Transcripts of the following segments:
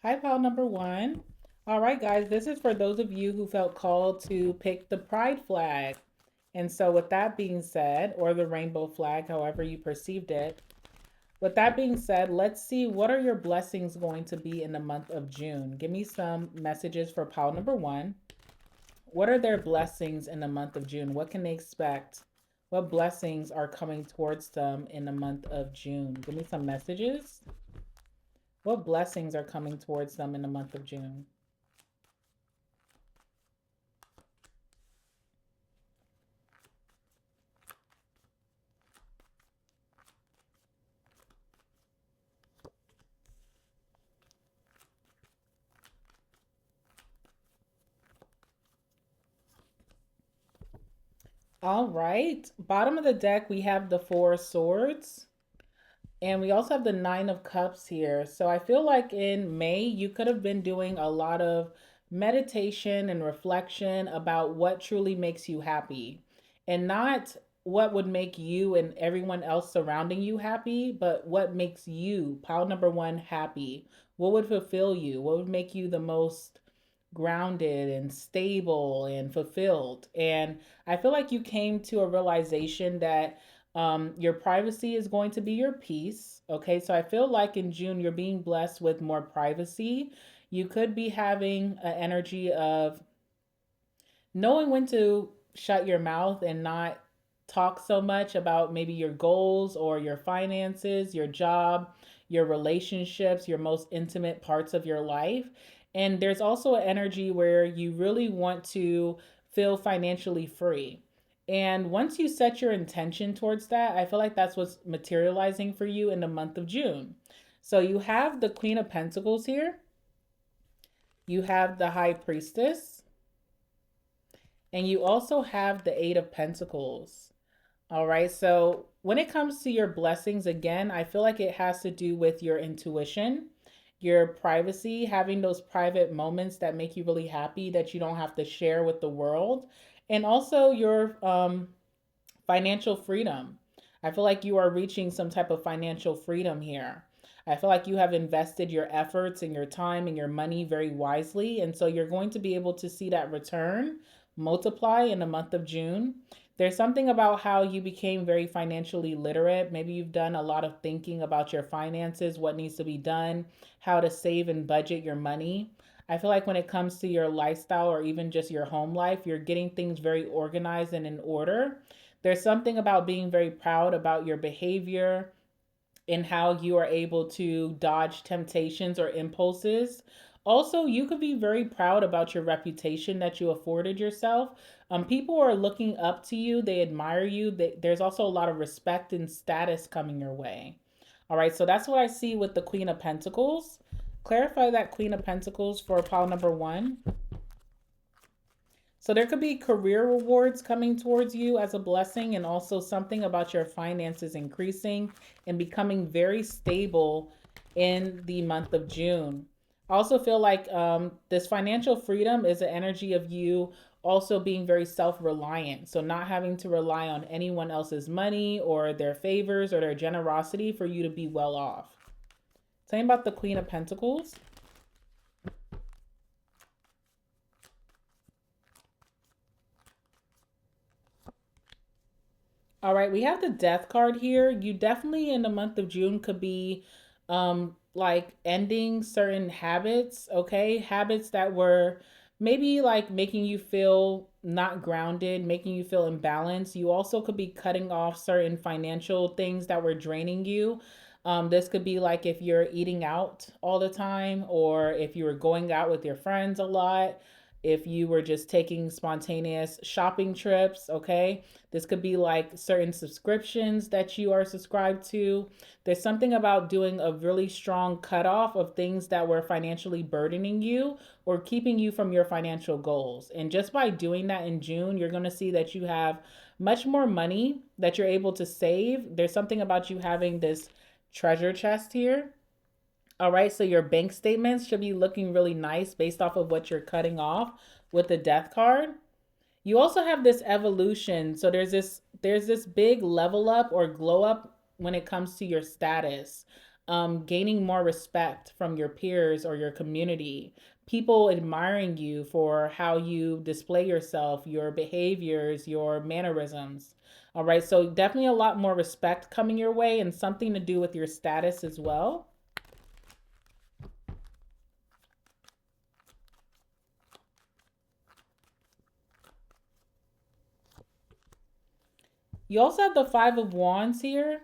Hi, pile number one. All right, guys, this is for those of you who felt called to pick the pride flag. And so, with that being said, or the rainbow flag, however you perceived it, with that being said, let's see what are your blessings going to be in the month of June. Give me some messages for pile number one. What are their blessings in the month of June? What can they expect? What blessings are coming towards them in the month of June? Give me some messages. What blessings are coming towards them in the month of June? All right. Bottom of the deck, we have the Four of Swords. And we also have the Nine of Cups here. So I feel like in May, you could have been doing a lot of meditation and reflection about what truly makes you happy. And not what would make you and everyone else surrounding you happy, but what makes you, pile number one, happy. What would fulfill you? What would make you the most grounded and stable and fulfilled? And I feel like you came to a realization that your privacy is going to be your peace. Okay, so I feel like in June you're being blessed with more privacy. You could be having an energy of knowing when to shut your mouth and not talk so much about maybe your goals or your finances, your job, your relationships, your most intimate parts of your life. And there's also an energy where you really want to feel financially free. And once you set your intention towards that, I feel like that's what's materializing for you in the month of June. So you have the Queen of Pentacles here, you have the High Priestess, and you also have the Eight of Pentacles. All right. So when it comes to your blessings, again, I feel like it has to do with your intuition, your privacy, having those private moments that make you really happy that you don't have to share with the world, and also your financial freedom. I feel like you are reaching some type of financial freedom here. I feel like you have invested your efforts and your time and your money very wisely. And so you're going to be able to see that return multiply in the month of June. There's something about how you became very financially literate. Maybe you've done a lot of thinking about your finances, what needs to be done, how to save and budget your money. I feel like when it comes to your lifestyle or even just your home life, you're getting things very organized and in order. There's something about being very proud about your behavior and how you are able to dodge temptations or impulses. Also, you could be very proud about your reputation that you afforded yourself. People are looking up to you, they admire you. There's also a lot of respect and status coming your way. All right, so that's what I see with the Queen of Pentacles. Clarify that Queen of Pentacles for pile number one. So there could be career rewards coming towards you as a blessing, and also something about your finances increasing and becoming very stable in the month of June. I also feel like this financial freedom is an energy of you also being very self-reliant. So not having to rely on anyone else's money or their favors or their generosity for you to be well off. Tell me about the Queen of Pentacles. All right, we have the death card here. You definitely in the month of June could be like ending certain habits, okay? Habits that were maybe like making you feel not grounded, making you feel imbalanced. You also could be cutting off certain financial things that were draining you. This could be like if you're eating out all the time, or if you were going out with your friends a lot, if you were just taking spontaneous shopping trips, okay? This could be like certain subscriptions that you are subscribed to. There's something about doing a really strong cutoff of things that were financially burdening you or keeping you from your financial goals. And just by doing that in June, you're going to see that you have much more money that you're able to save. There's something about you having this treasure chest here. All right, so your bank statements should be looking really nice based off of what you're cutting off with the death card. You also have this evolution. So there's this big level up or glow up when it comes to your status. gaining more respect from your peers or your community, people admiring you for how you display yourself, your behaviors, your mannerisms. All right, so definitely a lot more respect coming your way and something to do with your status as well. You also have the Five of Wands here.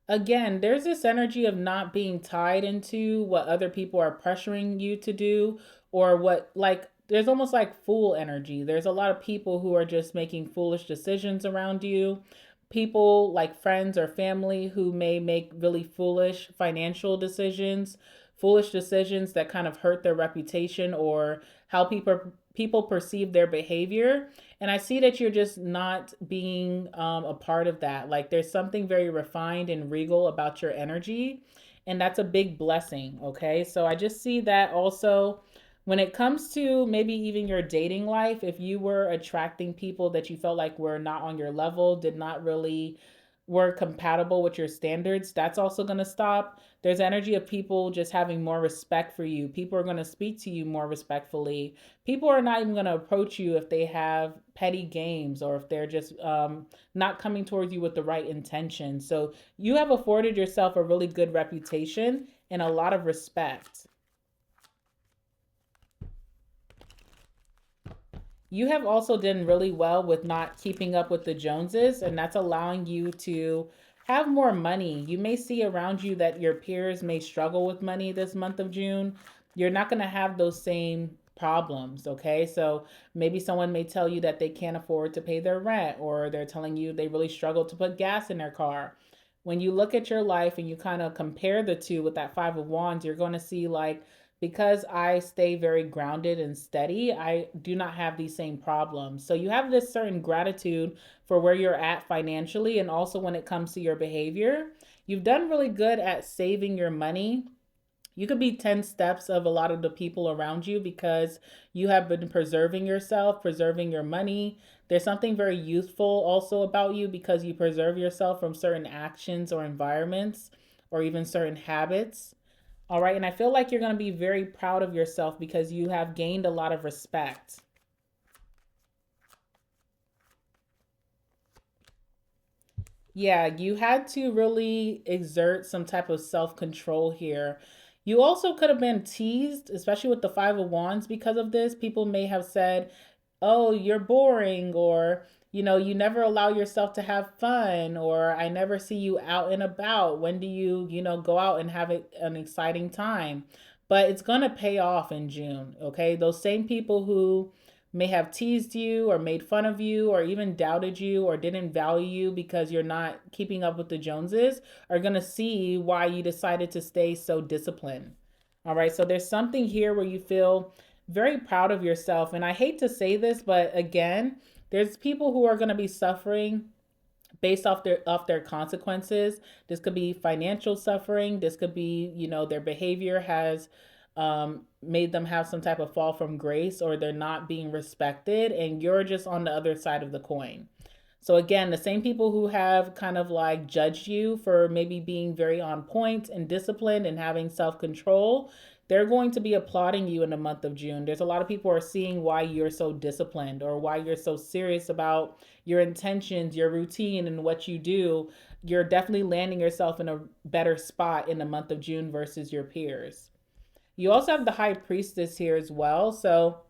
Again, there's this energy of not being tied into what other people are pressuring you to do, or what, like, there's almost like fool energy. There's a lot of people who are just making foolish decisions around you. People like friends or family who may make really foolish financial decisions, foolish decisions that kind of hurt their reputation or how people perceive their behavior. And I see that you're just not being a part of that. Like there's something very refined and regal about your energy, and that's a big blessing. Okay, so I just see that also when it comes to maybe even your dating life, if you were attracting people that you felt like were not on your level, did not really were compatible with your standards, that's also going to stop. There's energy of people just having more respect for you. People are going to speak to you more respectfully. People are not even going to approach you if they have petty games or if they're just not coming towards you with the right intention. So you have afforded yourself a really good reputation and a lot of respect. You have also done really well with not keeping up with the Joneses, and that's allowing you to have more money. You may see around you that your peers may struggle with money this month of June. You're not going to have those same problems, okay? So maybe someone may tell you that they can't afford to pay their rent, or they're telling you they really struggle to put gas in their car. When you look at your life and you kind of compare the two with that Five of Wands, you're going to see like, because I stay very grounded and steady, I do not have these same problems. So you have this certain gratitude for where you're at financially, and also when it comes to your behavior. You've done really good at saving your money. You could be 10 steps of a lot of the people around you because you have been preserving yourself, preserving your money. There's something very youthful also about you because you preserve yourself from certain actions or environments or even certain habits. All right. And I feel like you're going to be very proud of yourself because you have gained a lot of respect. Yeah, you had to really exert some type of self control here. You also could have been teased, especially with the Five of Wands, because of this. People may have said, oh, you're boring, or, you never allow yourself to have fun, or I never see you out and about. When do you, go out and have an exciting time? But it's going to pay off in June, okay? Those same people who may have teased you or made fun of you or even doubted you or didn't value you because you're not keeping up with the Joneses are going to see why you decided to stay so disciplined. All right, so there's something here where you feel very proud of yourself. And I hate to say this, but again, there's people who are going to be suffering based off their consequences. This could be financial suffering. This could be, their behavior has made them have some type of fall from grace, or they're not being respected, and you're just on the other side of the coin. So again, the same people who have kind of like judged you for maybe being very on point and disciplined and having self-control, they're going to be applauding you in the month of June. There's a lot of people who are seeing why you're so disciplined or why you're so serious about your intentions, your routine, and what you do. You're definitely landing yourself in a better spot in the month of June versus your peers. You also have the High Priestess here as well. So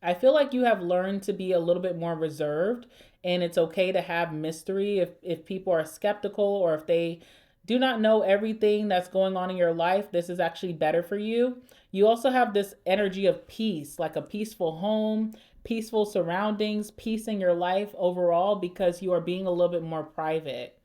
I feel like you have learned to be a little bit more reserved, and it's okay to have mystery if people are skeptical or if they do not know everything that's going on in your life. This is actually better for you. You also have this energy of peace, like a peaceful home, peaceful surroundings, peace in your life overall because you are being a little bit more private.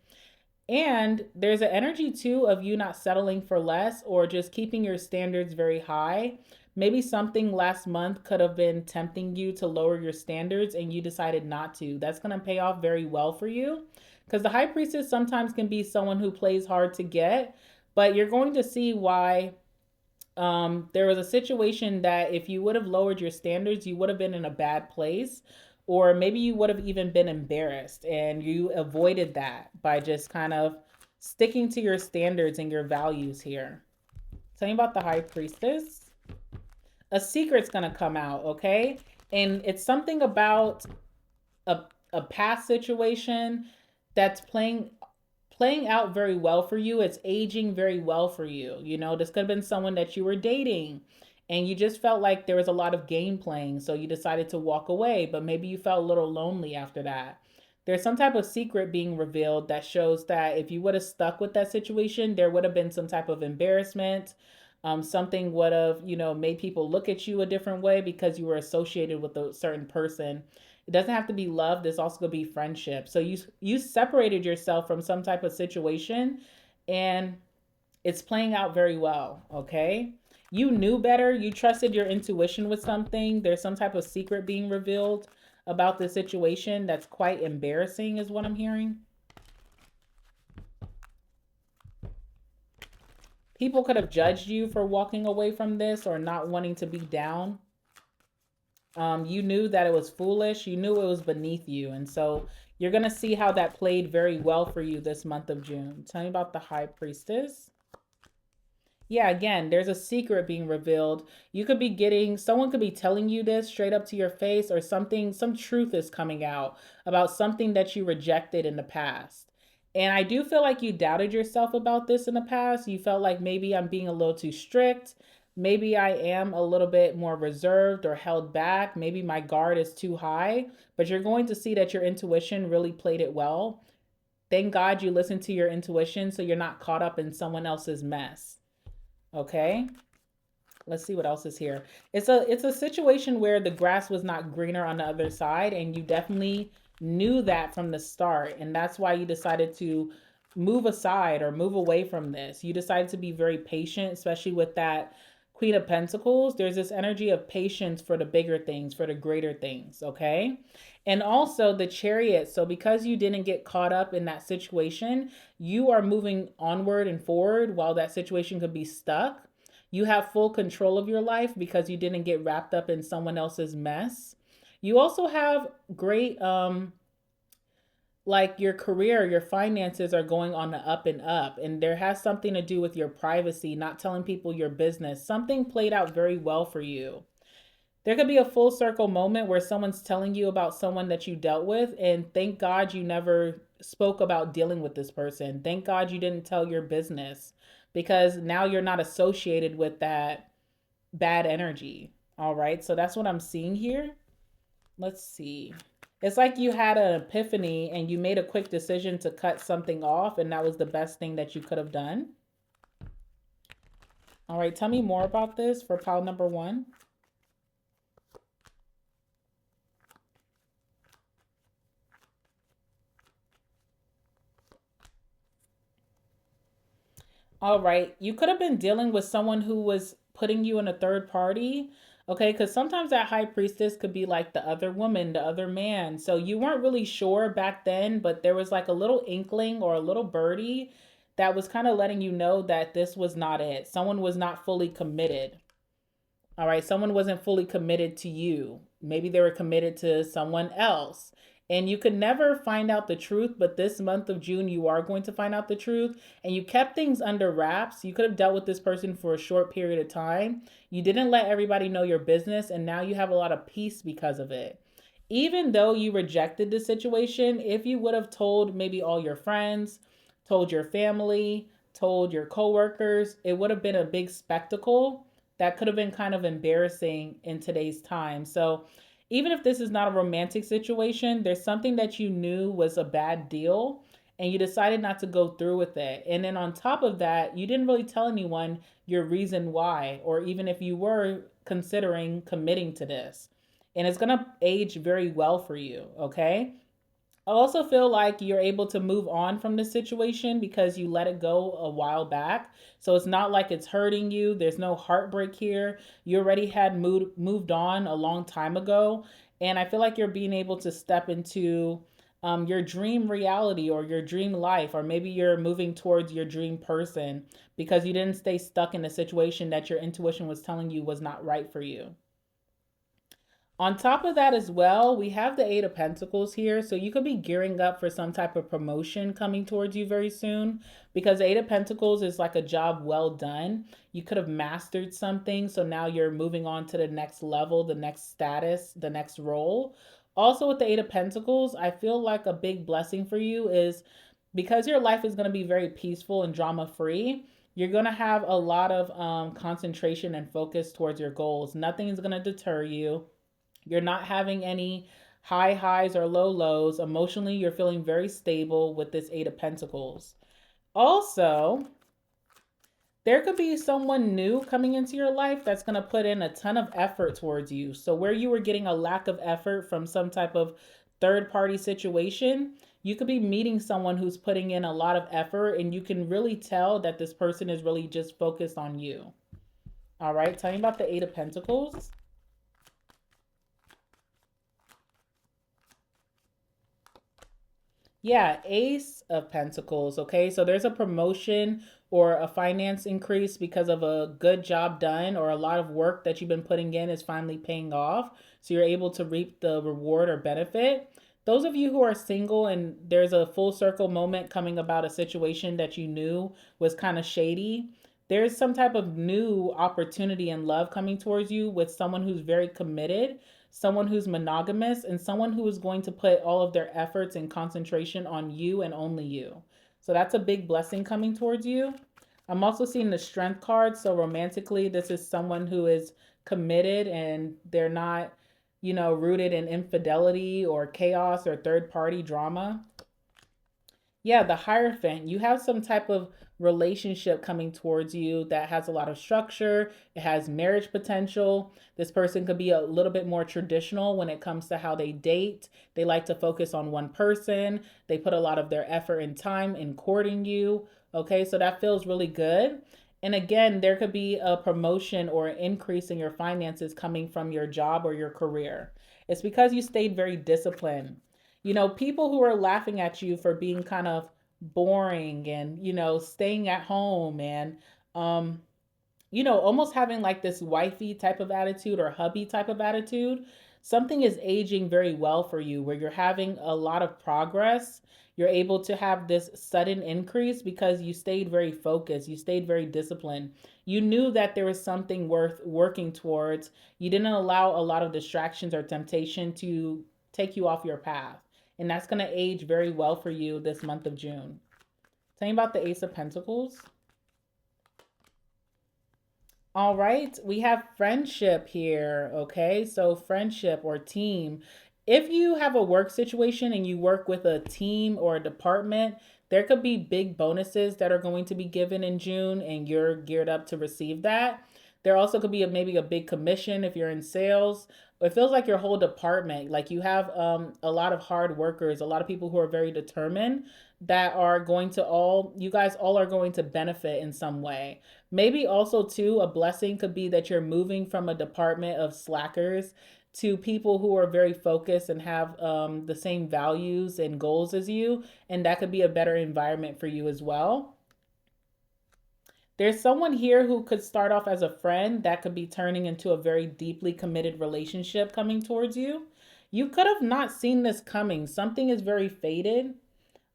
And there's an energy too of you not settling for less or just keeping your standards very high. Maybe something last month could have been tempting you to lower your standards and you decided not to. That's going to pay off very well for you because the High Priestess sometimes can be someone who plays hard to get, but you're going to see why. There was a situation that if you would have lowered your standards, you would have been in a bad place, or maybe you would have even been embarrassed, and you avoided that by just kind of sticking to your standards and your values here. Tell me about the High Priestess. A secret's gonna come out, okay? And it's something about a, a past situation that's playing out very well for you. It's aging very well for you. You know, this could have been someone that you were dating and you just felt like there was a lot of game playing. So you decided to walk away, but maybe you felt a little lonely after that. There's some type of secret being revealed that shows that if you would have stuck with that situation, there would have been some type of embarrassment. Something would have, made people look at you a different way because you were associated with a certain person. It doesn't have to be love. There's also going to be friendship. So you separated yourself from some type of situation, and it's playing out very well. Okay, you knew better. You trusted your intuition with something. There's some type of secret being revealed about the situation that's quite embarrassing, is what I'm hearing. People could have judged you for walking away from this or not wanting to be down. You knew that it was foolish. You knew it was beneath you. And so you're going to see how that played very well for you this month of June. Tell me about the High Priestess. Yeah, again, there's a secret being revealed. You could be getting, someone could be telling you this straight up to your face, or something, some truth is coming out about something that you rejected in the past. And I do feel like you doubted yourself about this in the past. You felt like maybe I'm being a little too strict. Maybe I am a little bit more reserved or held back. Maybe my guard is too high. But you're going to see that your intuition really played it well. Thank God you listened to your intuition so you're not caught up in someone else's mess. Okay? Let's see what else is here. It's a situation where the grass was not greener on the other side, and you definitely knew that from the start, and that's why you decided to move aside or move away from this. You decided to be very patient, especially with that Queen of Pentacles. There's this energy of patience for the bigger things, for the greater things, okay? And also the Chariot. So because you didn't get caught up in that situation, you are moving onward and forward while that situation could be stuck. You have full control of your life because you didn't get wrapped up in someone else's mess. You also have great like your career, your finances are going on the up and up, and there has something to do with your privacy, not telling people your business. Something played out very well for you. There could be a full circle moment where someone's telling you about someone that you dealt with, and thank God you never spoke about dealing with this person. Thank God you didn't tell your business, because now you're not associated with that bad energy. All right, so that's what I'm seeing here. Let's see. It's like you had an epiphany and you made a quick decision to cut something off, and that was the best thing that you could have done. All right, tell me more about this for pile number 1. All right, you could have been dealing with someone who was putting you in a third party. Okay, because sometimes that High Priestess could be like the other woman, the other man. So you weren't really sure back then, but there was like a little inkling or a little birdie that was kind of letting you know that this was not it. Someone was not fully committed. All right, someone wasn't fully committed to you. Maybe they were committed to someone else. And you could never find out the truth, but this month of June, you are going to find out the truth. And you kept things under wraps. You could have dealt with this person for a short period of time. You didn't let everybody know your business, and now you have a lot of peace because of it. Even though you rejected the situation, if you would have told maybe all your friends, told your family, told your coworkers, it would have been a big spectacle that could have been kind of embarrassing in today's time. So even if this is not a romantic situation, there's something that you knew was a bad deal and you decided not to go through with it. And then on top of that, you didn't really tell anyone your reason why, or even if you were considering committing to this. And it's going to age very well for you, okay? I also feel like you're able to move on from the situation because you let it go a while back. So it's not like it's hurting you. There's no heartbreak here. You already had moved on a long time ago. And I feel like you're being able to step into your dream reality or your dream life, or maybe you're moving towards your dream person because you didn't stay stuck in a situation that your intuition was telling you was not right for you. On top of that as well, we have the Eight of Pentacles here. So you could be gearing up for some type of promotion coming towards you very soon, because Eight of Pentacles is like a job well done. You could have mastered something. So now you're moving on to the next level, the next status, the next role. Also with the Eight of Pentacles, I feel like a big blessing for you is because your life is going to be very peaceful and drama free. You're going to have a lot of concentration and focus towards your goals. Nothing is going to deter you. You're not having any high highs or low lows. Emotionally, you're feeling very stable with this Eight of Pentacles. Also, there could be someone new coming into your life that's going to put in a ton of effort towards you. So, where you were getting a lack of effort from some type of third party situation, you could be meeting someone who's putting in a lot of effort, and you can really tell that this person is really just focused on you. All right, tell me about the Eight of Pentacles. Yeah, Ace of Pentacles. Okay, so there's a promotion or a finance increase because of a good job done, or a lot of work that you've been putting in is finally paying off. So you're able to reap the reward or benefit. Those of you who are single and there's a full circle moment coming about a situation that you knew was kind of shady, there's some type of new opportunity and love coming towards you with someone who's very committed, someone who's monogamous, and someone who is going to put all of their efforts and concentration on you and only you. So that's a big blessing coming towards you. I'm also seeing the Strength card. So romantically, this is someone who is committed and they're not, rooted in infidelity or chaos or third party drama. Yeah, the Hierophant. You have some type of relationship coming towards you that has a lot of structure. It has marriage potential. This person could be a little bit more traditional when it comes to how they date. They like to focus on one person. They put a lot of their effort and time in courting you. Okay, so that feels really good. And again, there could be a promotion or an increase in your finances coming from your job or your career. It's because you stayed very disciplined. People who are laughing at you for being kind of boring and, staying at home and, almost having like this wifey type of attitude or hubby type of attitude, something is aging very well for you where you're having a lot of progress. You're able to have this sudden increase because you stayed very focused. You stayed very disciplined. You knew that there was something worth working towards. You didn't allow a lot of distractions or temptation to take you off your path. And that's going to age very well for you this month of June. Tell me about the Ace of Pentacles. All right, we have friendship here. Okay, so friendship or team. If you have a work situation and you work with a team or a department, there could be big bonuses that are going to be given in June, and you're geared up to receive that. There also could be maybe a big commission if you're in sales. It feels like your whole department, like you have a lot of hard workers, a lot of people who are very determined that are going to you guys all are going to benefit in some way. Maybe also too, a blessing could be that you're moving from a department of slackers to people who are very focused and have the same values and goals as you, and that could be a better environment for you as well. There's someone here who could start off as a friend that could be turning into a very deeply committed relationship coming towards you. You could have not seen this coming. Something is very faded.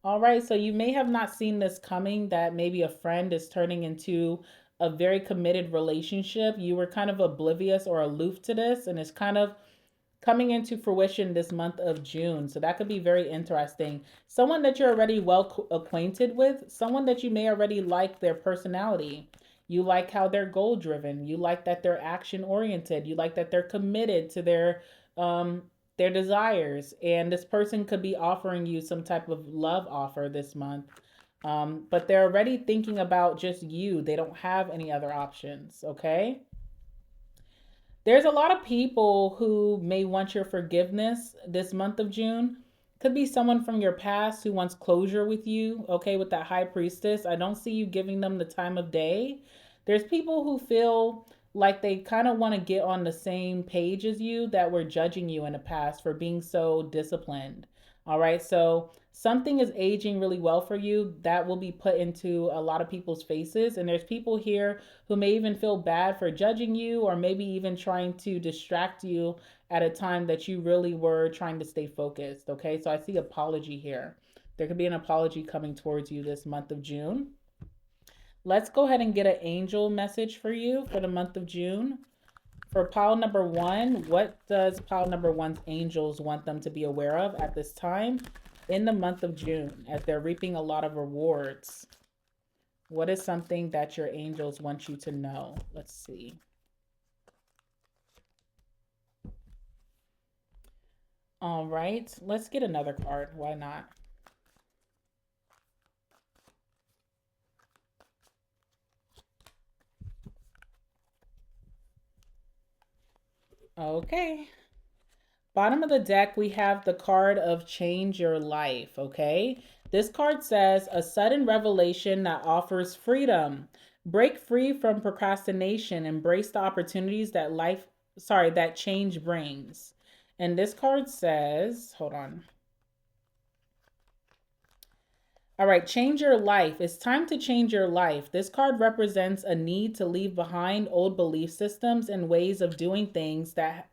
All right, so you may have not seen this coming, that maybe a friend is turning into a very committed relationship. You were kind of oblivious or aloof to this, and it's kind of coming into fruition this month of June. So that could be very interesting. Someone that you're already well acquainted with, someone that you may already like their personality. You like how they're goal driven. You like that they're action oriented. You like that they're committed to their desires. And this person could be offering you some type of love offer this month. But they're already thinking about just you. They don't have any other options. Okay. There's a lot of people who may want your forgiveness this month of June. Could be someone from your past who wants closure with you, okay, with that high priestess. I don't see you giving them the time of day. There's people who feel like they kind of want to get on the same page as you that were judging you in the past for being so disciplined. All right, so something is aging really well for you that will be put into a lot of people's faces. And there's people here who may even feel bad for judging you or maybe even trying to distract you at a time that you really were trying to stay focused. Okay, so I see apology here. There could be an apology coming towards you this month of June. Let's go ahead and get an angel message for you for the month of June. For pile number one, what does pile number one's angels want them to be aware of at this time in the month of June as they're reaping a lot of rewards? What is something that your angels want you to know? Let's see. All right, let's get another card. Why not? Okay. Bottom of the deck, we have the card of change your life, okay? This card says a sudden revelation that offers freedom. Break free from procrastination, embrace the opportunities that change brings. And this card says, hold on. All right, change your life. It's time to change your life. This card represents a need to leave behind old belief systems and ways of doing things that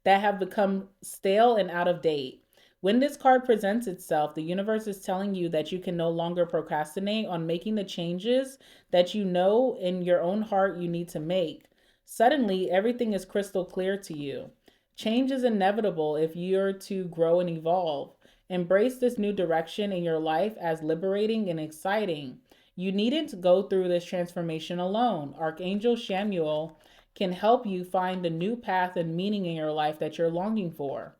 have become stale and out of date. When this card presents itself, the universe is telling you that you can no longer procrastinate on making the changes that you know in your own heart you need to make. Suddenly, everything is crystal clear to you. Change is inevitable if you're to grow and evolve. Embrace this new direction in your life as liberating and exciting. You needn't go through this transformation alone. Archangel Shamuel can help you find the new path and meaning in your life that you're longing for.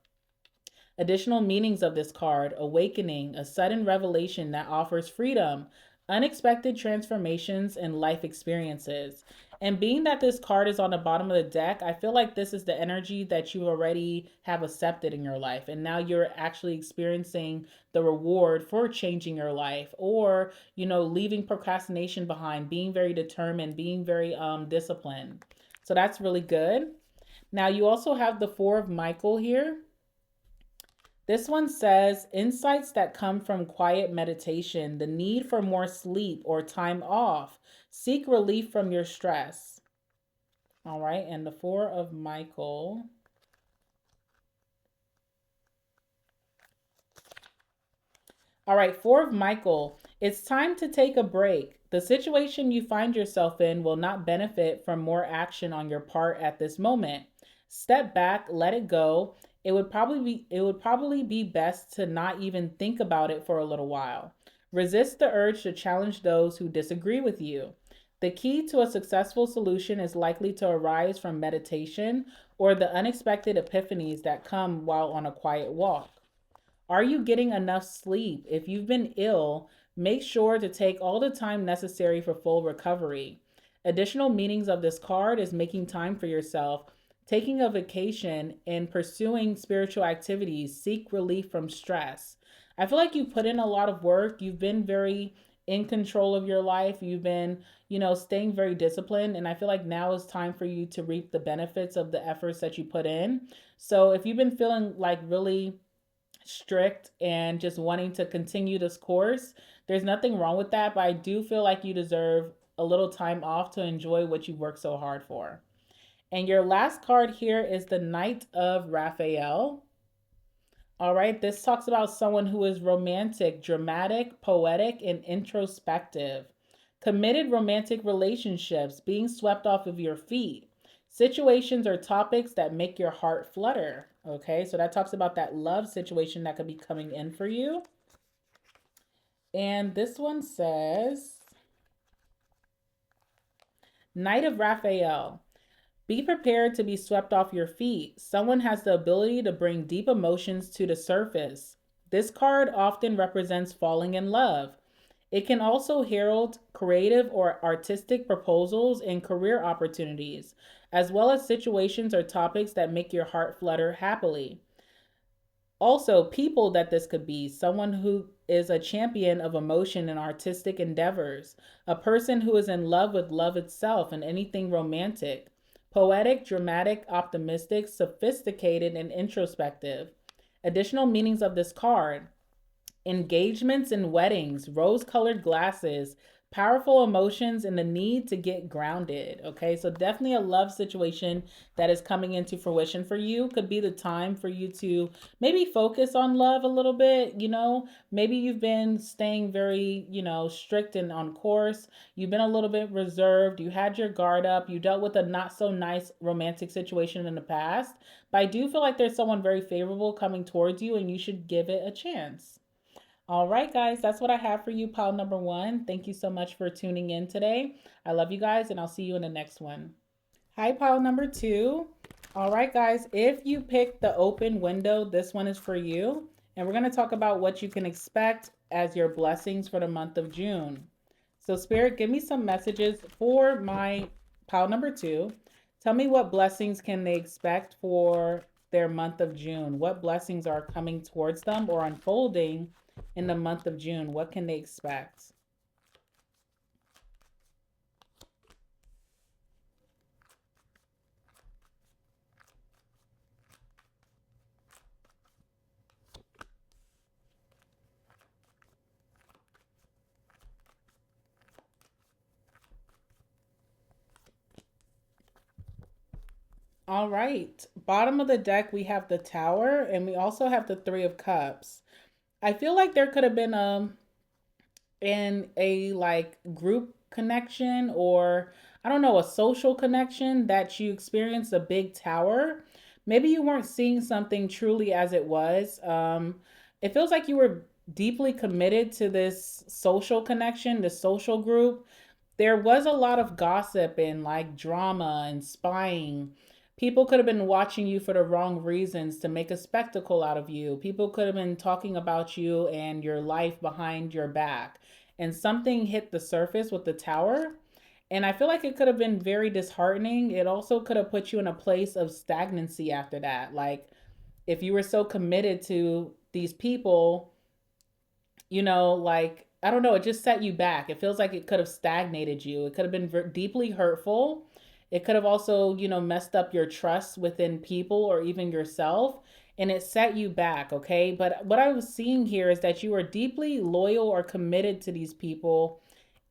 Additional meanings of this card: awakening, a sudden revelation that offers freedom, unexpected transformations, and life experiences. And being that this card is on the bottom of the deck, I feel like this is the energy that you already have accepted in your life. And now you're actually experiencing the reward for changing your life or, leaving procrastination behind, being very determined, being very disciplined. So that's really good. Now you also have the Four of Michael here. This one says insights that come from quiet meditation, the need for more sleep or time off. Seek relief from your stress. All right, and the Four of Michael. All right, Four of Michael. It's time to take a break. The situation you find yourself in will not benefit from more action on your part at this moment. Step back, let it go. It would probably be best to not even think about it for a little while. Resist the urge to challenge those who disagree with you. The key to a successful solution is likely to arise from meditation or the unexpected epiphanies that come while on a quiet walk. Are you getting enough sleep? If you've been ill, make sure to take all the time necessary for full recovery. Additional meanings of this card is making time for yourself, taking a vacation, and pursuing spiritual activities. Seek relief from stress. I feel like you put in a lot of work. You've been very in control of your life. You've been, staying very disciplined. And I feel like now is time for you to reap the benefits of the efforts that you put in. So if you've been feeling like really strict and just wanting to continue this course, there's nothing wrong with that, but I do feel like you deserve a little time off to enjoy what you've worked so hard for. And your last card here is the Knight of Raphael. All right, this talks about someone who is romantic, dramatic, poetic, and introspective. Committed romantic relationships, being swept off of your feet. Situations or topics that make your heart flutter. Okay, so that talks about that love situation that could be coming in for you. And this one says, Knight of Raphael. Be prepared to be swept off your feet. Someone has the ability to bring deep emotions to the surface. This card often represents falling in love. It can also herald creative or artistic proposals and career opportunities, as well as situations or topics that make your heart flutter happily. Also, people that this could be: someone who is a champion of emotion and artistic endeavors, a person who is in love with love itself and anything romantic, poetic, dramatic, optimistic, sophisticated, and introspective. Additional meanings of this card: engagements and weddings, rose colored glasses, powerful emotions, and the need to get grounded. Okay, so definitely a love situation that is coming into fruition for you. Could be the time for you to maybe focus on love a little bit. Maybe you've been staying very, strict and on course. You've been a little bit reserved. You had your guard up. You dealt with a not so nice romantic situation in the past. But I do feel like there's someone very favorable coming towards you, and you should give it a chance. All right, guys, that's what I have for you, pile number one. Thank you so much for tuning in today. I love you guys, and I'll see you in the next one. Hi, pile number two. All right, guys, if you picked the open window, this one is for you. And we're going to talk about what you can expect as your blessings for the month of June. So, Spirit, give me some messages for my pile number two. Tell me what blessings can they expect for their month of June? What blessings are coming towards them or unfolding in the month of June? What can they expect? All right. Bottom of the deck, we have the Tower, and we also have the Three of Cups. I feel like there could have been in a like group connection, or I don't know, a social connection that you experienced a big tower. Maybe you weren't seeing something truly as it was. It feels like you were deeply committed to this social connection, this social group. There was a lot of gossip and like drama and spying. People could have been watching you for the wrong reasons to make a spectacle out of you. People could have been talking about you and your life behind your back. And something hit the surface with the tower. And I feel like it could have been very disheartening. It also could have put you in a place of stagnancy after that. Like, if you were so committed to these people, like, I don't know, it just set you back. It feels like it could have stagnated you. It could have been deeply hurtful. It could have also, messed up your trust within people or even yourself, and it set you back, okay? But what I was seeing here is that you are deeply loyal or committed to these people,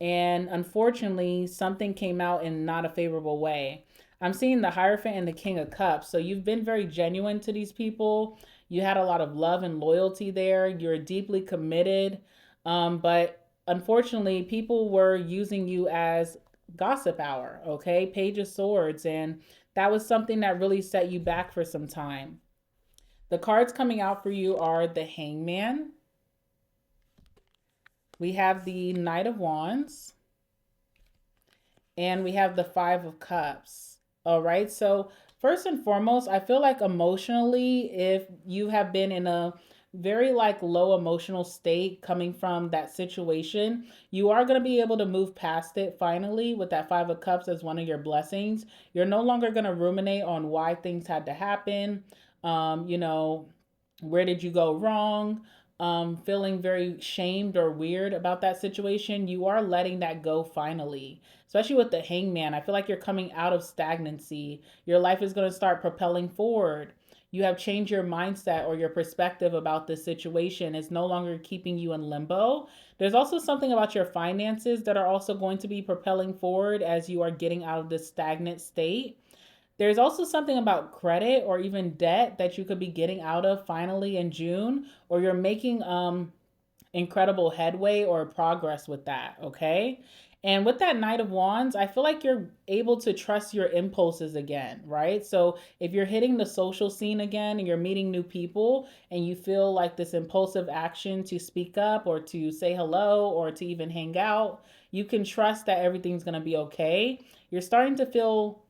and unfortunately, something came out in not a favorable way. I'm seeing the Hierophant and the King of Cups. So you've been very genuine to these people. You had a lot of love and loyalty there. You're deeply committed. But unfortunately, people were using you as gossip hour, okay? Page of Swords. And that was something that really set you back for some time. The cards coming out for you are the Hangman. We have the Knight of Wands. And we have the Five of Cups. All right. So, first and foremost, I feel like emotionally, if you have been in a very like low emotional state coming from that situation, you are going to be able to move past it finally with that Five of Cups as one of your blessings. You're no longer going to ruminate on why things had to happen. Where did you go wrong? Feeling very shamed or weird about that situation. You are letting that go finally, especially with the Hangman. I feel like you're coming out of stagnancy. Your life is going to start propelling forward. You have changed your mindset or your perspective about this situation. It's no longer keeping you in limbo. There's also something about your finances that are also going to be propelling forward as you are getting out of this stagnant state. There's also something about credit or even debt that you could be getting out of finally in June, or you're making incredible headway or progress with that, okay? And with that Knight of Wands, I feel like you're able to trust your impulses again, right? So if you're hitting the social scene again and you're meeting new people and you feel like this impulsive action to speak up or to say hello or to even hang out, you can trust that everything's going to be okay. You're starting to feel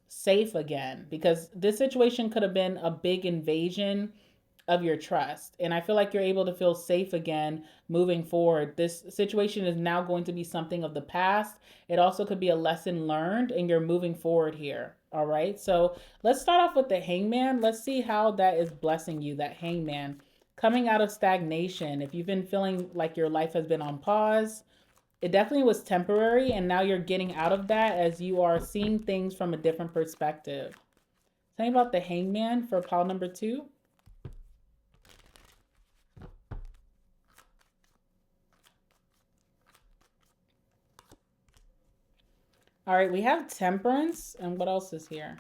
safe again, because this situation could have been a big invasion of your trust. And I feel like you're able to feel safe again moving forward. This situation is now going to be something of the past. It also could be a lesson learned, and you're moving forward here. All right. So let's start off with the Hangman. Let's see how that is blessing you, that Hangman. Coming out of stagnation. If you've been feeling like your life has been on pause, it definitely was temporary, and now you're getting out of that as you are seeing things from a different perspective. Tell me about the Hangman for pile number two. All right, we have temperance. And what else is here?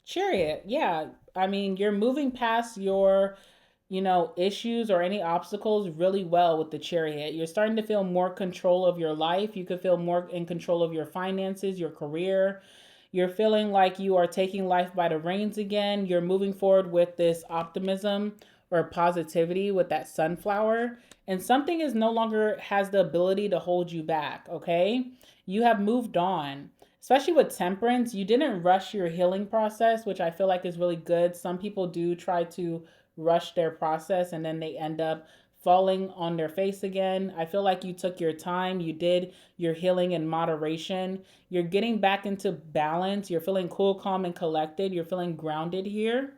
Chariot. Yeah. I mean, you're moving past your, issues or any obstacles really well with the chariot. You're starting to feel more control of your life. You could feel more in control of your finances, your career. You're feeling like you are taking life by the reins again. You're moving forward with this optimism or positivity with that sunflower. And something is no longer has the ability to hold you back, okay? You have moved on. Especially with temperance, you didn't rush your healing process, which I feel like is really good. Some people do try to rush their process and then they end up falling on their face again. I feel like you took your time, you did your healing in moderation. You're getting back into balance. You're feeling cool, calm, and collected. You're feeling grounded here.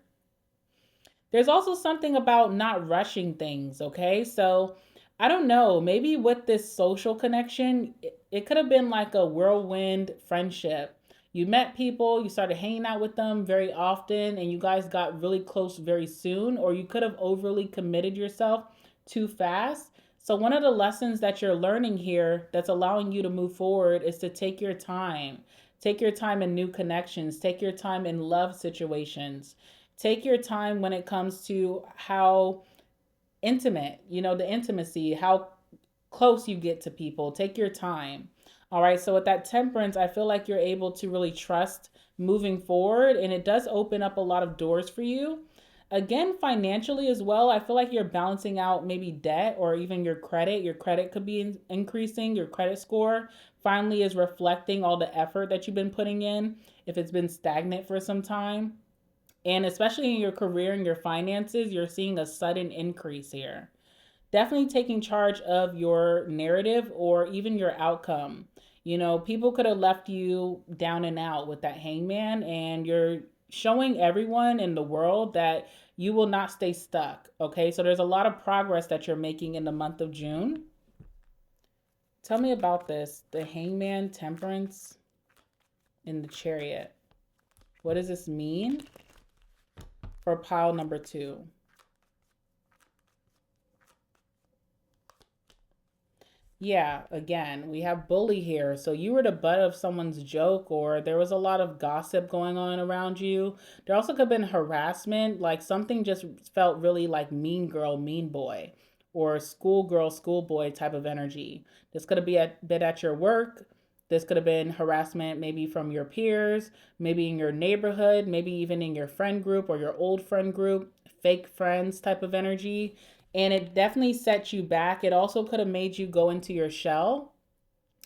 There's also something about not rushing things, okay? So I don't know, maybe with this social connection, it could have been like a whirlwind friendship. You met people, you started hanging out with them very often, and you guys got really close very soon, or you could have overly committed yourself too fast. So, one of the lessons that you're learning here that's allowing you to move forward is to take your time. Take your time in new connections, take your time in love situations. Take your time when it comes to how intimate, the intimacy, how close you get to people. Take your time. All right. So, with that temperance, I feel like you're able to really trust moving forward, and it does open up a lot of doors for you. Again, financially as well, I feel like you're balancing out maybe debt or even your credit. Your credit could be increasing, your credit score finally is reflecting all the effort that you've been putting in if it's been stagnant for some time. And especially in your career and your finances, you're seeing a sudden increase here. Definitely taking charge of your narrative or even your outcome. People could have left you down and out with that hangman, and you're showing everyone in the world that you will not stay stuck. Okay, so there's a lot of progress that you're making in the month of June. Tell me about this the hangman, temperance, and the chariot. What does this mean for pile number 2? Yeah, again, we have bully here. So you were the butt of someone's joke, or there was a lot of gossip going on around you. There also could have been harassment, like something just felt really like mean girl, mean boy, or schoolgirl, schoolboy type of energy. This could have been at your work. This could have been harassment maybe from your peers, maybe in your neighborhood, maybe even in your friend group or your old friend group, fake friends type of energy, and it definitely set you back. It also could have made you go into your shell.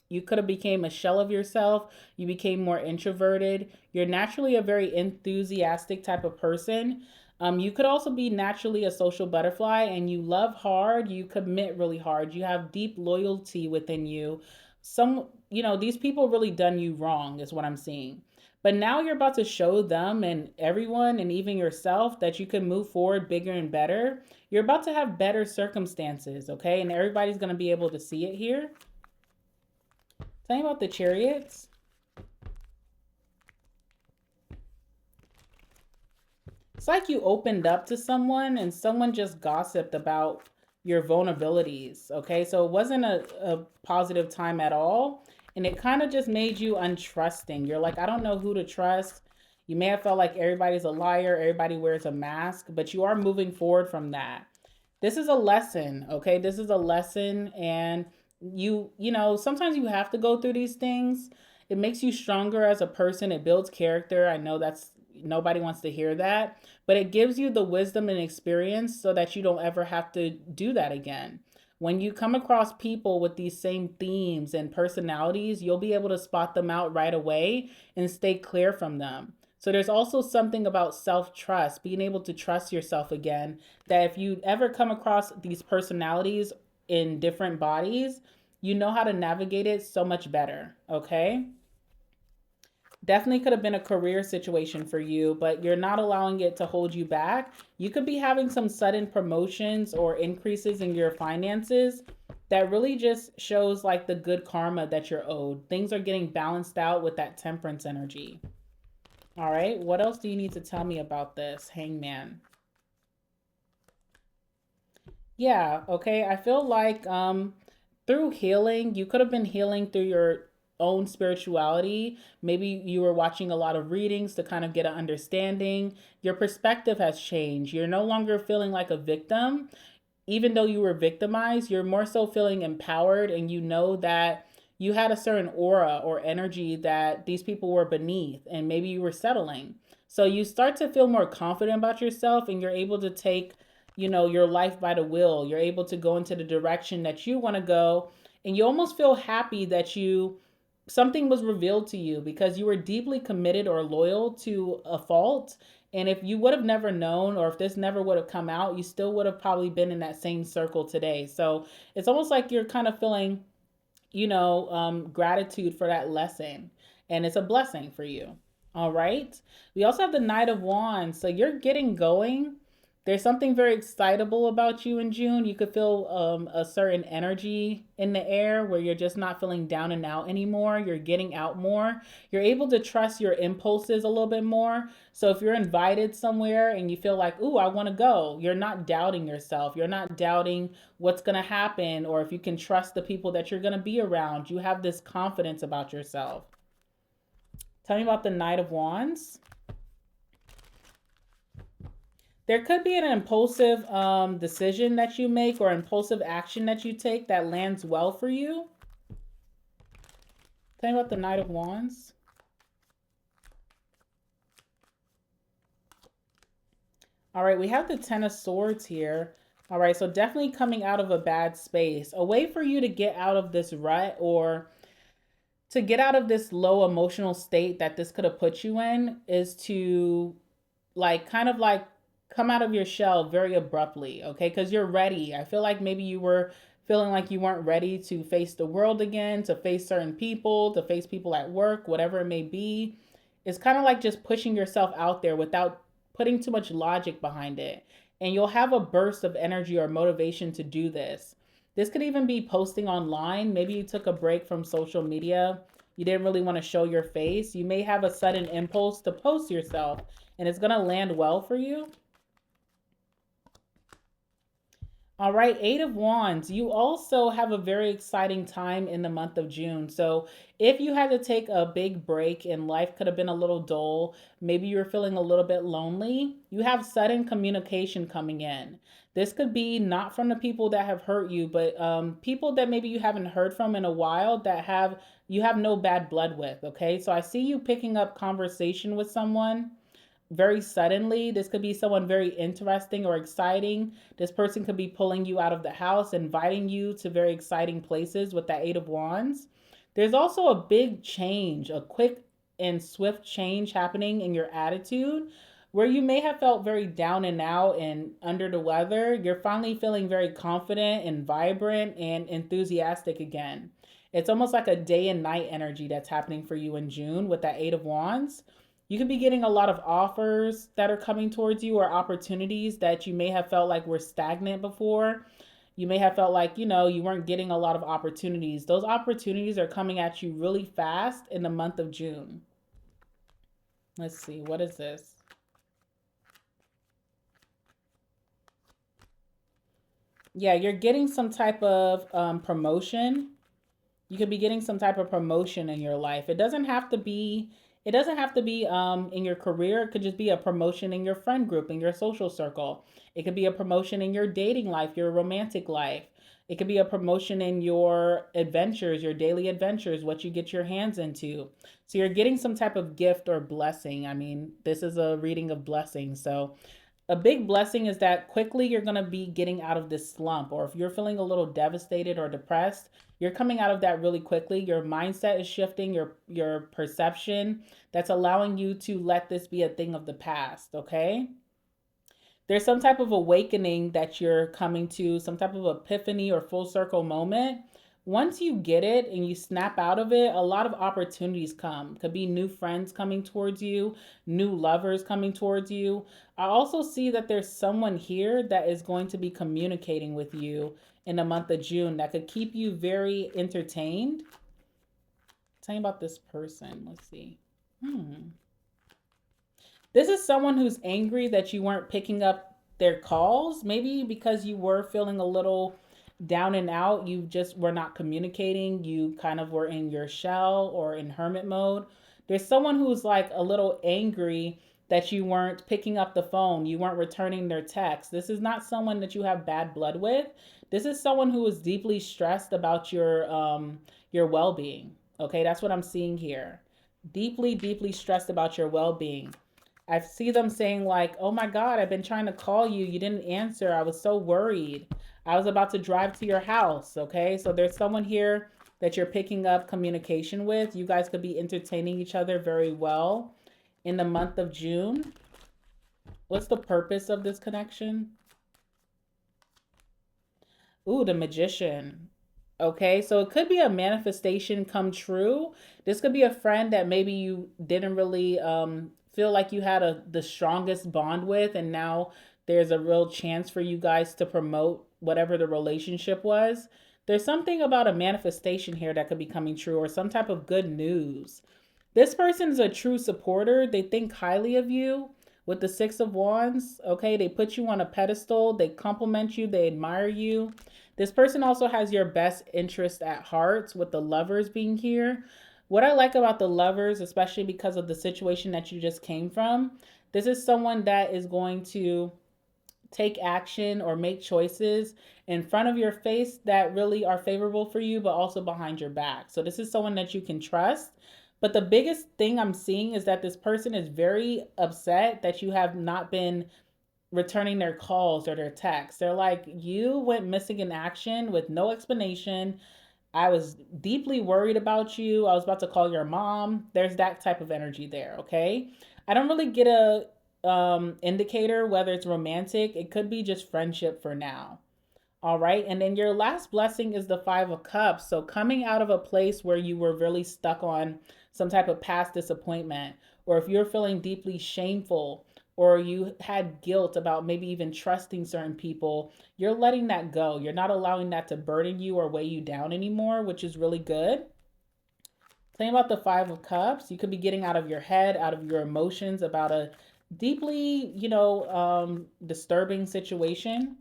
You could have became a shell of yourself. You became more introverted. You're naturally a very enthusiastic type of person. You could also be naturally a social butterfly, and you love hard. You commit really hard. You have deep loyalty within you. These people really done you wrong, is what I'm seeing. But now you're about to show them and everyone and even yourself that you can move forward bigger and better. You're about to have better circumstances, okay? And everybody's going to be able to see it here. Tell me about the chariots. It's like you opened up to someone and someone just gossiped about your vulnerabilities, okay? So it wasn't a positive time at all. And it kind of just made you untrusting. You're like, I don't know who to trust. You may have felt like everybody's a liar, everybody wears a mask, but you are moving forward from that. This is a lesson, okay? This is a lesson, and sometimes you have to go through these things. It makes you stronger as a person. It builds character. I know that's nobody wants to hear that, but it gives you the wisdom and experience so that you don't ever have to do that again. When you come across people with these same themes and personalities, you'll be able to spot them out right away and stay clear from them. So there's also something about self-trust, being able to trust yourself again, that if you ever come across these personalities in different bodies, you know how to navigate it so much better, okay? Definitely could have been a career situation for you, but you're not allowing it to hold you back. You could be having some sudden promotions or increases in your finances that really just shows like the good karma that you're owed. Things are getting balanced out with that temperance energy. All right, what else do you need to tell me about this, hangman? Yeah, okay. I feel like through healing. You could have been healing through your own spirituality. Maybe you were watching a lot of readings to kind of get an understanding. Your perspective has changed. You're no longer feeling like a victim. Even though you were victimized, you're more so feeling empowered, and you know that you had a certain aura or energy that these people were beneath, and maybe you were settling. So you start to feel more confident about yourself, and you're able to take, your life by the wheel. You're able to go into the direction that you want to go, and you almost feel happy that something was revealed to you because you were deeply committed or loyal to a fault. And if you would have never known, or if this never would have come out, you still would have probably been in that same circle today. So it's almost like you're kind of feeling, gratitude for that lesson. And it's a blessing for you. All right. We also have the Knight of Wands. So you're getting going. There's something very excitable about you in June. You could feel a certain energy in the air where you're just not feeling down and out anymore. You're getting out more. You're able to trust your impulses a little bit more. So if you're invited somewhere and you feel like, ooh, I want to go, you're not doubting yourself. You're not doubting what's going to happen, or if you can trust the people that you're going to be around. You have this confidence about yourself. Tell me about the Knight of Wands. There could be an impulsive decision that you make, or impulsive action that you take that lands well for you. Tell me about the Knight of Wands. All right, we have the Ten of Swords here. All right, so definitely coming out of a bad space. A way for you to get out of this rut, or to get out of this low emotional state that this could have put you in, is to kind of come out of your shell very abruptly, okay? Because you're ready. I feel like maybe you were feeling like you weren't ready to face the world again, to face certain people, to face people at work, whatever it may be. It's kind of like just pushing yourself out there without putting too much logic behind it. And you'll have a burst of energy or motivation to do this. This could even be posting online. Maybe you took a break from social media. You didn't really want to show your face. You may have a sudden impulse to post yourself, and it's going to land well for you. All right, Eight of Wands. You also have a very exciting time in the month of June. So if you had to take a big break and life could have been a little dull, maybe you're feeling a little bit lonely, you have sudden communication coming in. This could be not from the people that have hurt you, but people that maybe you haven't heard from in a while that you have no bad blood with, okay? So I see you picking up conversation with someone very suddenly. This could be someone very interesting or exciting. This person could be pulling you out of the house, inviting you to very exciting places with that Eight of Wands. There's also a big change, a quick and swift change happening in your attitude. Where you may have felt very down and out and under the weather, you're finally feeling very confident and vibrant and enthusiastic again. It's almost like a day and night energy that's happening for you in June with that Eight of Wands. You could be getting a lot of offers that are coming towards you, or opportunities that you may have felt like were stagnant before. You may have felt like, you weren't getting a lot of opportunities. Those opportunities are coming at you really fast in the month of June. Let's see, what is this? Yeah, you're getting some type of promotion. You could be getting some type of promotion in your life. It doesn't have to be in your career. It could just be a promotion in your friend group, in your social circle. It could be a promotion in your dating life, your romantic life. It could be a promotion in your adventures, your daily adventures, what you get your hands into. So you're getting some type of gift or blessing. I mean, this is a reading of blessings. So a big blessing is that quickly you're going to be getting out of this slump, or if you're feeling a little devastated or depressed, you're coming out of that really quickly. Your mindset is shifting, your perception, that's allowing you to let this be a thing of the past, okay? There's some type of awakening that you're coming to, some type of epiphany or full circle moment. Once you get it and you snap out of it, a lot of opportunities come. Could be new friends coming towards you, new lovers coming towards you. I also see that there's someone here that is going to be communicating with you in the month of June that could keep you very entertained. Tell me about this person. Let's see. This is someone who's angry that you weren't picking up their calls, maybe because you were feeling a little down and out. You just were not communicating. You kind of were in your shell or in hermit mode. There's someone who's like a little angry that you weren't picking up the phone, you weren't returning their text. This is not someone that you have bad blood with. This is someone who is deeply stressed about your well-being. Okay, that's what I'm seeing here. Deeply, deeply stressed about your well-being. I see them saying like, "Oh my God, I've been trying to call you. You didn't answer. I was so worried. I was about to drive to your house." Okay, so there's someone here that you're picking up communication with. You guys could be entertaining each other very well in the month of June. What's the purpose of this connection? Ooh, the magician. Okay, so it could be a manifestation come true. This could be a friend that maybe you didn't really feel like you had the strongest bond with, and now there's a real chance for you guys to promote whatever the relationship was. There's something about a manifestation here that could be coming true, or some type of good news. This person is a true supporter. They think highly of you with the Six of Wands. Okay, they put you on a pedestal, they compliment you, they admire you. This person also has your best interest at heart with the Lovers being here. What I like about the Lovers, especially because of the situation that you just came from, this is someone that is going to take action or make choices in front of your face that really are favorable for you, but also behind your back. So this is someone that you can trust. But the biggest thing I'm seeing is that this person is very upset that you have not been returning their calls or their texts. They're like, you went missing in action with no explanation. I was deeply worried about you. I was about to call your mom. There's that type of energy there, okay? I don't really get a indicator whether it's romantic. It could be just friendship for now. All right. And then your last blessing is the Five of Cups. So coming out of a place where you were really stuck on some type of past disappointment, or if you're feeling deeply shameful, or you had guilt about maybe even trusting certain people, you're letting that go. You're not allowing that to burden you or weigh you down anymore, which is really good. Tell me about the Five of Cups. You could be getting out of your head, out of your emotions about a deeply, disturbing situation.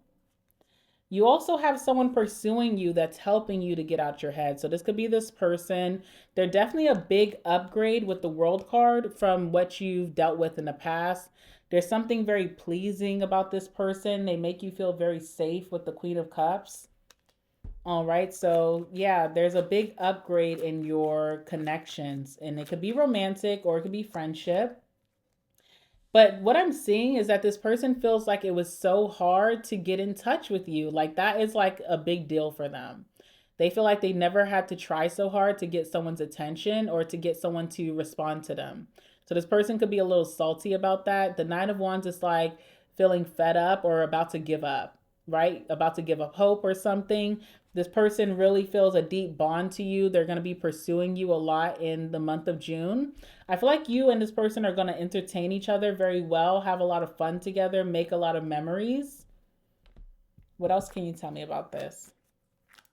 You also have someone pursuing you that's helping you to get out your head. So this could be this person. They're definitely a big upgrade with the World card from what you've dealt with in the past. There's something very pleasing about this person. They make you feel very safe with the Queen of Cups. All right. So, yeah, there's a big upgrade in your connections, and it could be romantic or it could be friendship. But what I'm seeing is that this person feels like it was so hard to get in touch with you. Like that is like a big deal for them. They feel like they never had to try so hard to get someone's attention or to get someone to respond to them. So this person could be a little salty about that. The Nine of Wands is like feeling fed up or about to give up, right? About to give up hope or something. This person really feels a deep bond to you. They're going to be pursuing you a lot in the month of June. I feel like you and this person are going to entertain each other very well, have a lot of fun together, make a lot of memories. What else can you tell me about this?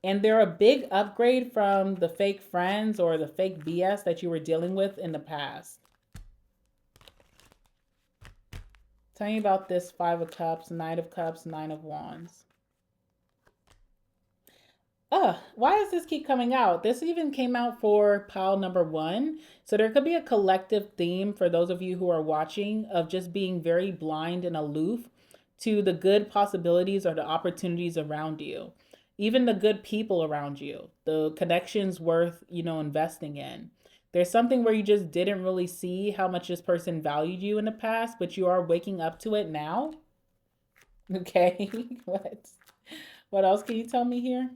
And they're a big upgrade from the fake friends or the fake BS that you were dealing with in the past. Tell me about this Five of Cups, Knight of Cups, Nine of Wands. Why does this keep coming out? This even came out for pile number one. So there could be a collective theme for those of you who are watching of just being very blind and aloof to the good possibilities or the opportunities around you. Even the good people around you, the connections worth, investing in. There's something where you just didn't really see how much this person valued you in the past, but you are waking up to it now. Okay. What else can you tell me here?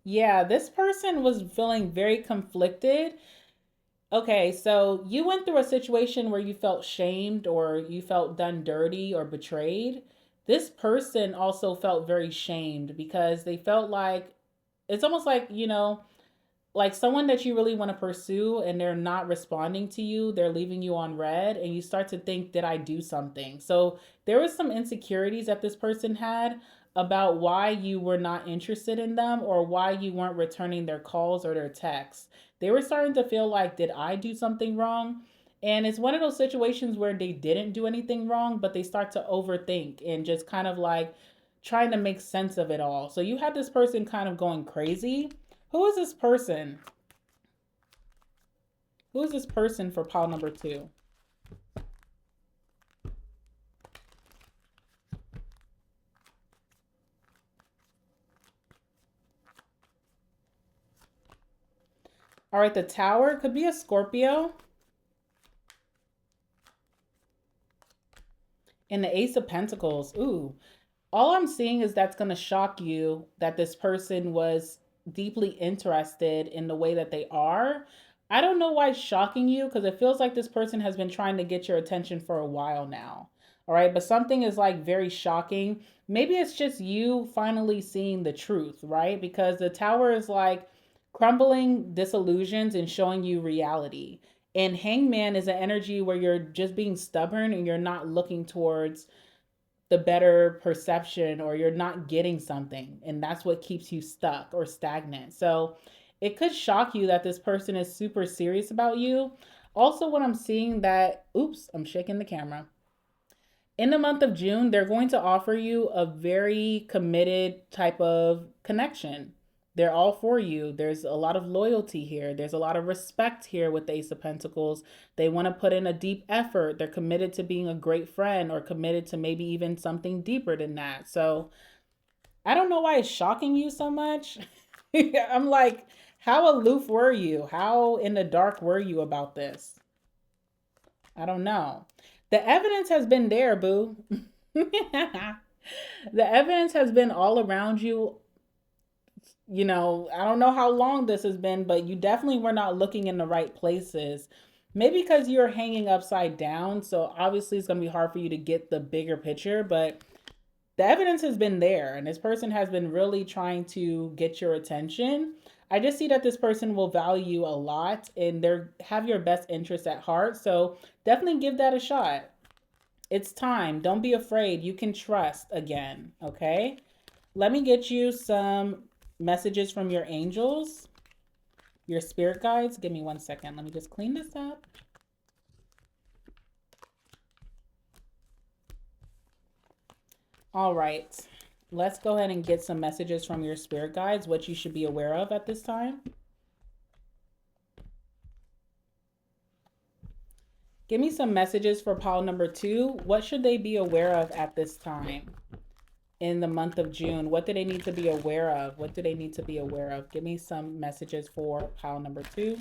Yeah, this person was feeling very conflicted. Okay, so you went through a situation where you felt shamed or you felt done dirty or betrayed. This person also felt very shamed because they felt like it's almost like, like someone that you really want to pursue and they're not responding to you, they're leaving you on red, and you start to think, did I do something? So there was some insecurities that this person had about why you were not interested in them or why you weren't returning their calls or their texts. They were starting to feel like, did I do something wrong? And it's one of those situations where they didn't do anything wrong, but they start to overthink and just kind of like trying to make sense of it all. So you had this person kind of going crazy. Who is this person? Who is this person for pile number 2? All right, the Tower could be a Scorpio. And the Ace of Pentacles. Ooh, all I'm seeing is that's going to shock you that this person was deeply interested in the way that they are. I don't know why it's shocking you because it feels like this person has been trying to get your attention for a while now. All right, but something is like very shocking. Maybe it's just you finally seeing the truth, right? Because the Tower is like crumbling disillusions and showing you reality. And Hangman is an energy where you're just being stubborn and you're not looking towards the better perception, or you're not getting something, and that's what keeps you stuck or stagnant. So it could shock you that this person is super serious about you. Also, what I'm seeing that, oops, I'm shaking the camera. In the month of June, they're going to offer you a very committed type of connection. They're all for you. There's a lot of loyalty here. There's a lot of respect here with the Ace of Pentacles. They want to put in a deep effort. They're committed to being a great friend, or committed to maybe even something deeper than that. So I don't know why it's shocking you so much. I'm like, how aloof were you? How in the dark were you about this? I don't know. The evidence has been there, boo. The evidence has been all around you. You know, I don't know how long this has been, but you definitely were not looking in the right places. Maybe because you're hanging upside down. So obviously it's going to be hard for you to get the bigger picture, but the evidence has been there and this person has been really trying to get your attention. I just see that this person will value you a lot and they have your best interest at heart. So definitely give that a shot. It's time. Don't be afraid. You can trust again. Okay. Let me get you some messages from your angels, your spirit guides. Give me 1 second. Let me just clean this up. All right. Let's go ahead and get some messages from your spirit guides, what you should be aware of at this time. Give me some messages for pile number 2. What should they be aware of at this time in the month of June? What do they need to be aware of? What do they need to be aware of? Give me some messages for pile number 2.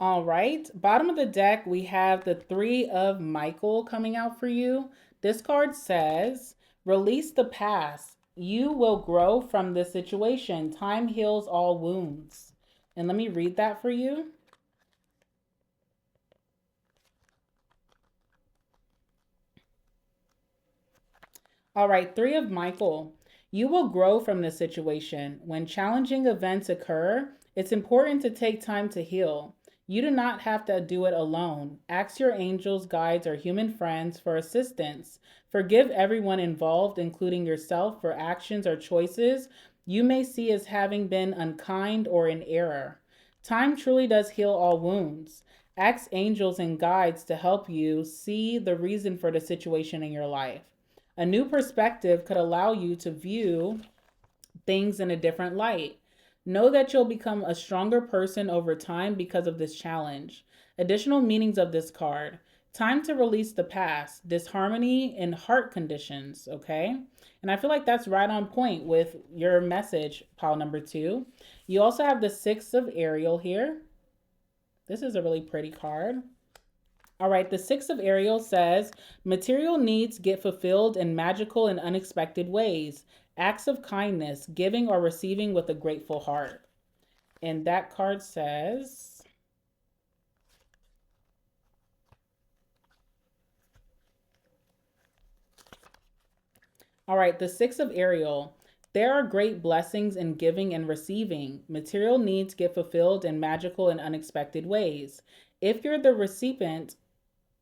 All right, bottom of the deck, we have the 3 of Michael coming out for you. This card says, release the past. You will grow from this situation. Time heals all wounds. And let me read that for you. All right, 3 of Michael. You will grow from this situation. When challenging events occur, it's important to take time to heal. You do not have to do it alone. Ask your angels, guides, or human friends for assistance. Forgive everyone involved, including yourself, for actions or choices you may see as having been unkind or in error. Time truly does heal all wounds. Ask angels and guides to help you see the reason for the situation in your life. A new perspective could allow you to view things in a different light. Know that you'll become a stronger person over time because of this challenge. Additional meanings of this card: time to release the past, disharmony in heart conditions, okay? And I feel like that's right on point with your message, pile number 2. You also have the 6 of Ariel here. This is a really pretty card. All right, the 6 of Ariel says, material needs get fulfilled in magical and unexpected ways. Acts of kindness, giving or receiving with a grateful heart. And that card says, all right, the 6 of Ariel. There are great blessings in giving and receiving. Material needs get fulfilled in magical and unexpected ways. If you're the recipient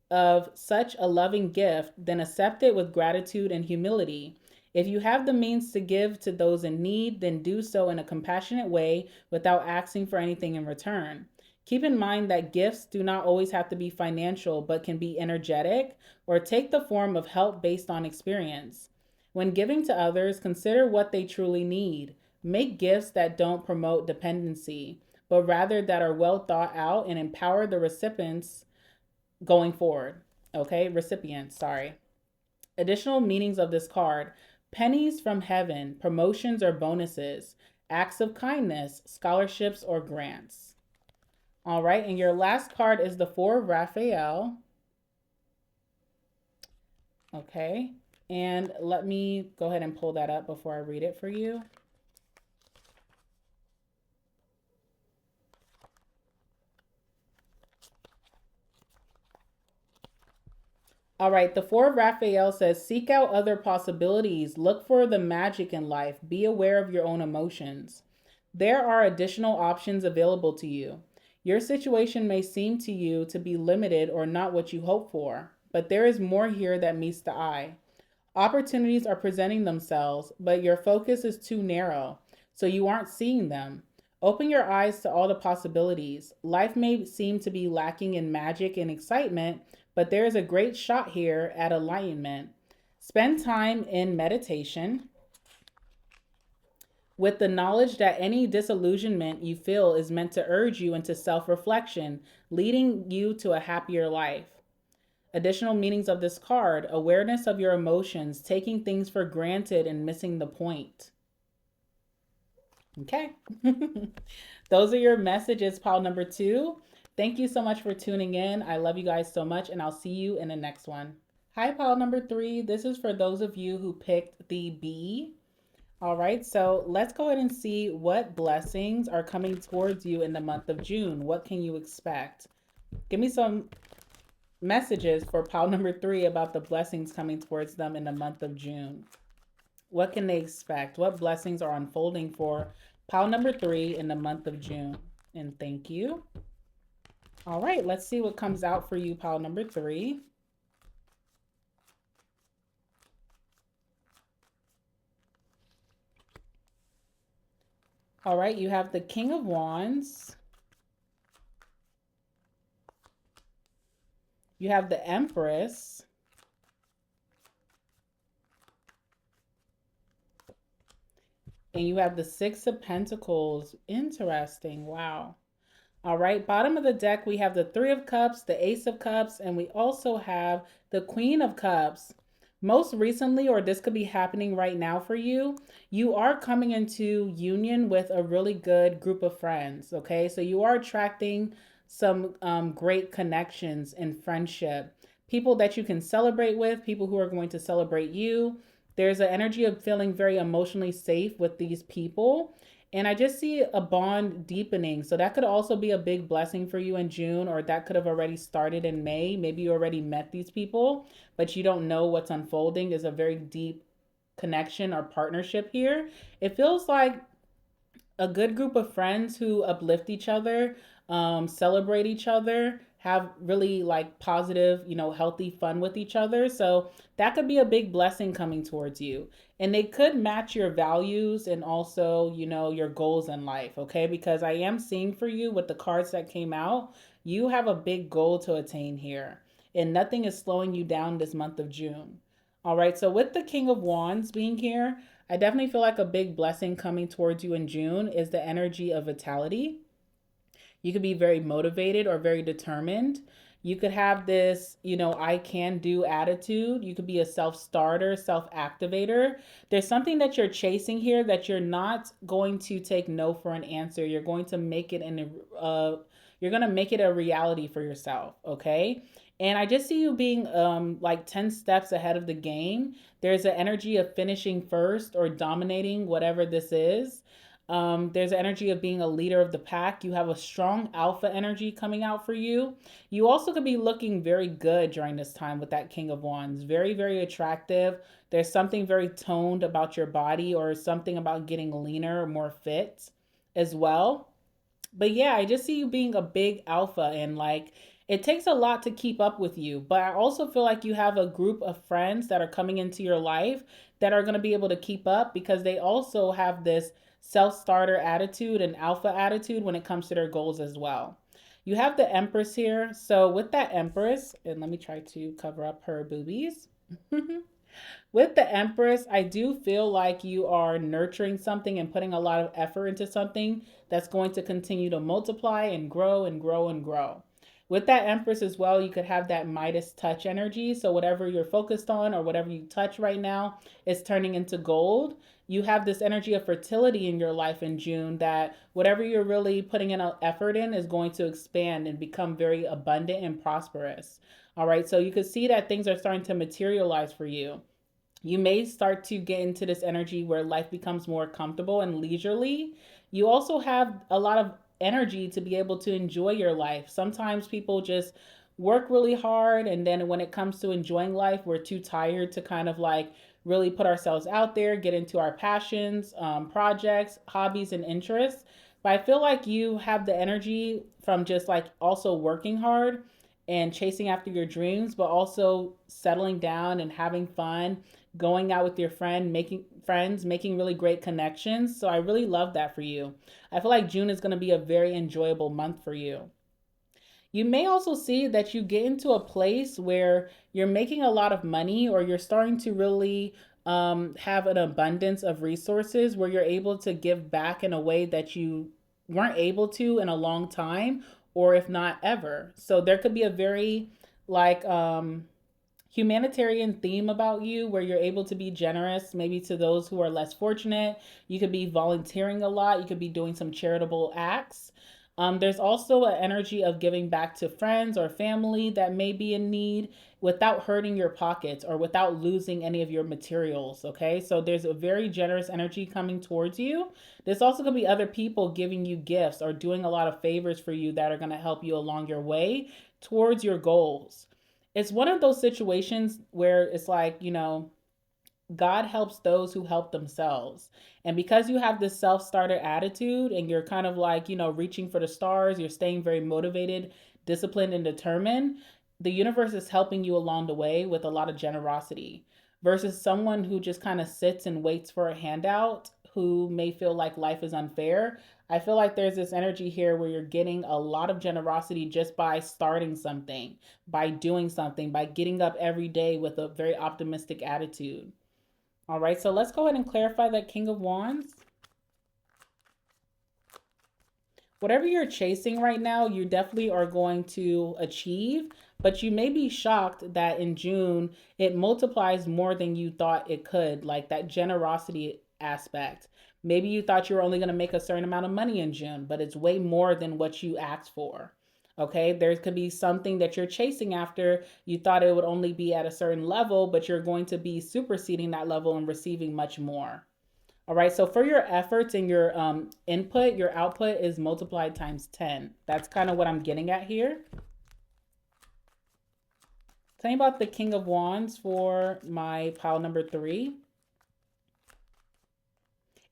of such a loving gift, then accept it with gratitude and humility. If you have the means to give to those in need, then do so in a compassionate way without asking for anything in return. Keep in mind that gifts do not always have to be financial, but can be energetic or take the form of help based on experience. When giving to others, consider what they truly need. Make gifts that don't promote dependency, but rather that are well thought out and empower the recipients going forward. Okay, recipients, sorry. Additional meanings of this card: pennies from heaven, promotions or bonuses, acts of kindness, scholarships or grants. All right, and your last card is the Four of Raphael. Okay, and let me go ahead and pull that up before I read it for you. All right, the Four of Raphael says, seek out other possibilities, look for the magic in life, be aware of your own emotions. There are additional options available to you. Your situation may seem to you to be limited or not what you hope for, but there is more here that meets the eye. Opportunities are presenting themselves, but your focus is too narrow, so you aren't seeing them. Open your eyes to all the possibilities. Life may seem to be lacking in magic and excitement, but there is a great shot here at alignment. Spend time in meditation with the knowledge that any disillusionment you feel is meant to urge you into self reflection, leading you to a happier life. Additional meanings of this card: awareness of your emotions, taking things for granted and missing the point. Okay. Those are your messages, pile number 2. Thank you so much for tuning in. I love you guys so much, and I'll see you in the next one. Hi, pile number 3. This is for those of you who picked the B. All right, so let's go ahead and see what blessings are coming towards you in the month of June. What can you expect? Give me some messages for pile number 3 about the blessings coming towards them in the month of June. What can they expect? What blessings are unfolding for pile number 3 in the month of June? And thank you. All right, let's see what comes out for you, pile number 3. All right, you have the King of Wands. You have the Empress. And you have the Six of Pentacles. Interesting. Wow. All right, bottom of the deck, we have the Three of Cups, the Ace of Cups, and we also have the Queen of Cups. Most recently, or this could be happening right now for you, you are coming into union with a really good group of friends, okay? So you are attracting some great connections and friendship. People that you can celebrate with, people who are going to celebrate you. There's an energy of feeling very emotionally safe with these people. And I just see a bond deepening. So that could also be a big blessing for you in June, or that could have already started in May. Maybe you already met these people, but you don't know what's unfolding. There's a very deep connection or partnership here. It feels like a good group of friends who uplift each other, celebrate each other, have really like positive, healthy fun with each other. So that could be a big blessing coming towards you. And they could match your values and also, your goals in life, okay? Because I am seeing for you with the cards that came out, you have a big goal to attain here. And nothing is slowing you down this month of June. All right, so with the King of Wands being here, I definitely feel like a big blessing coming towards you in June is the energy of vitality. You could be very motivated or very determined. You could have this, I can do attitude. You could be a self starter, self activator. There's something that you're chasing here that you're not going to take no for an answer. You're going to make it you're going to make it a reality for yourself, okay? And I just see you being like 10 steps ahead of the game. There's an energy of finishing first or dominating whatever this is. There's an energy of being a leader of the pack. You have a strong alpha energy coming out for you. You also could be looking very good during this time with that King of Wands. Very, very attractive. There's something very toned about your body or something about getting leaner or more fit as well. But yeah, I just see you being a big alpha and like It takes a lot to keep up with you, but I also feel like you have a group of friends that are coming into your life that are going to be able to keep up because they also have this self starter attitude and alpha attitude when it comes to their goals as well. You have the Empress here. So, with that Empress, and let me try to cover up her boobies. With the Empress, I do feel like you are nurturing something and putting a lot of effort into something that's going to continue to multiply and grow and grow and grow. With that Empress as well, you could have that Midas touch energy. So, whatever you're focused on or whatever you touch right now is turning into gold. You have this energy of fertility in your life in June that whatever you're really putting in an effort in is going to expand and become very abundant and prosperous. All right, so you could see that things are starting to materialize for you. You may start to get into this energy where life becomes more comfortable and leisurely. You also have a lot of energy to be able to enjoy your life. Sometimes people just work really hard, and then when it comes to enjoying life, we're too tired to kind of like really put ourselves out there, get into our passions, projects, hobbies, and interests. But I feel like you have the energy from just like also working hard and chasing after your dreams, but also settling down and having fun, going out with your friends, making really great connections. So I really love that for you. I feel like June is going to be a very enjoyable month for you. You may also see that you get into a place where you're making a lot of money or you're starting to really have an abundance of resources where you're able to give back in a way that you weren't able to in a long time, or if not ever. So there could be a very like humanitarian theme about you where you're able to be generous maybe to those who are less fortunate. You could be volunteering a lot, you could be doing some charitable acts. There's also an energy of giving back to friends or family that may be in need without hurting your pockets or without losing any of your materials. Okay, so there's a very generous energy coming towards you. There's also going to be other people giving you gifts or doing a lot of favors for you that are going to help you along your way towards your goals. It's one of those situations where it's like, God helps those who help themselves. And because you have this self starter attitude and you're kind of like, reaching for the stars, you're staying very motivated, disciplined, and determined, the universe is helping you along the way with a lot of generosity versus someone who just kind of sits and waits for a handout who may feel like life is unfair. I feel like there's this energy here where you're getting a lot of generosity just by starting something, by doing something, by getting up every day with a very optimistic attitude. All right, so let's go ahead and clarify that King of Wands. Whatever you're chasing right now, you definitely are going to achieve, but you may be shocked that in June it multiplies more than you thought it could, like that generosity aspect. Maybe you thought you were only going to make a certain amount of money in June, but it's way more than what you asked for. Okay, there could be something that you're chasing after. You thought it would only be at a certain level, but you're going to be superseding that level and receiving much more. All right, so for your efforts and your input, your output is multiplied times 10. That's kind of what I'm getting at here. Tell me about the King of Wands for my pile number 3.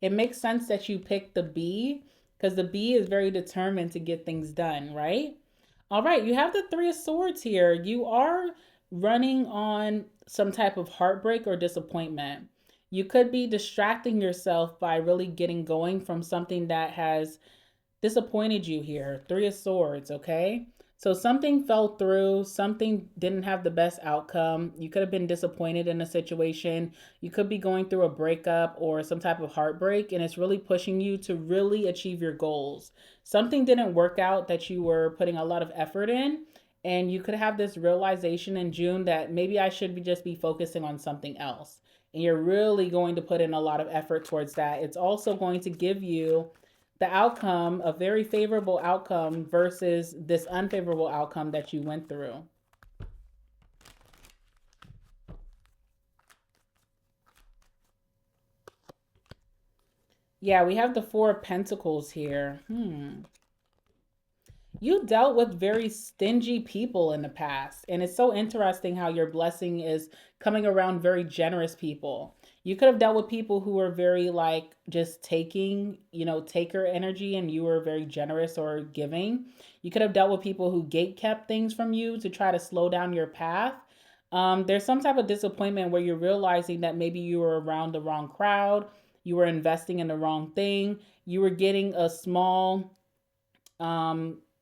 It makes sense that you picked the bee because the bee is very determined to get things done, right? All right, you have the Three of Swords here. You are running on some type of heartbreak or disappointment. You could be distracting yourself by really getting going from something that has disappointed you here. Three of Swords, okay? So something fell through, something didn't have the best outcome. You could have been disappointed in a situation. You could be going through a breakup or some type of heartbreak, and it's really pushing you to really achieve your goals. Something didn't work out that you were putting a lot of effort in, and you could have this realization in June that maybe I should just be focusing on something else. And you're really going to put in a lot of effort towards that. It's also going to give you the outcome, a very favorable outcome versus this unfavorable outcome that you went through. Yeah, we have the Four of Pentacles here. You dealt with very stingy people in the past, and it's so interesting how your blessing is coming around very generous people. You could have dealt with people who were very like just taking, taker energy, and you were very generous or giving. You could have dealt with people who gate kept things from you to try to slow down your path. There's some type of disappointment where you're realizing that maybe you were around the wrong crowd, you were investing in the wrong thing, you were getting a small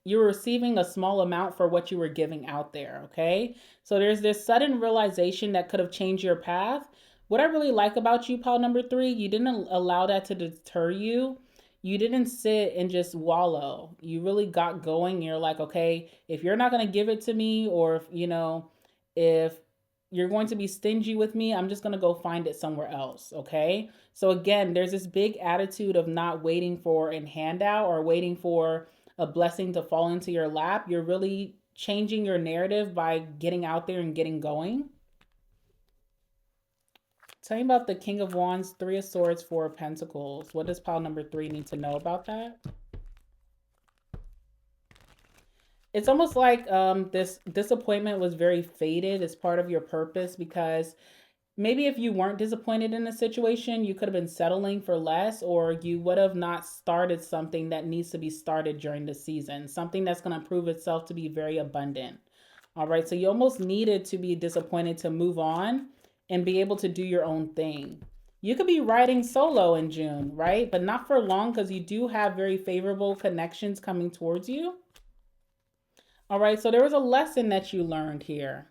you were receiving a small amount for what you were giving out there, okay? So there's this sudden realization that could have changed your path. What I really like about you, pile number 3, you didn't allow that to deter you. You didn't sit and just wallow. You really got going. You're like, okay, if you're not going to give it to me, or if you're going to be stingy with me, I'm just going to go find it somewhere else, okay? So again, there's this big attitude of not waiting for a handout or waiting for a blessing to fall into your lap. You're really changing your narrative by getting out there and getting going. Tell me about the King of Wands, Three of Swords, Four of Pentacles. What does pile number 3 need to know about that? It's almost like this disappointment was very faded as part of your purpose, because maybe if you weren't disappointed in a situation, you could have been settling for less, or you would have not started something that needs to be started during the season, something that's going to prove itself to be very abundant. All right, so you almost needed to be disappointed to move on and be able to do your own thing. You could be riding solo in June, right? But not for long, because you do have very favorable connections coming towards you. All right, so there was a lesson that you learned here.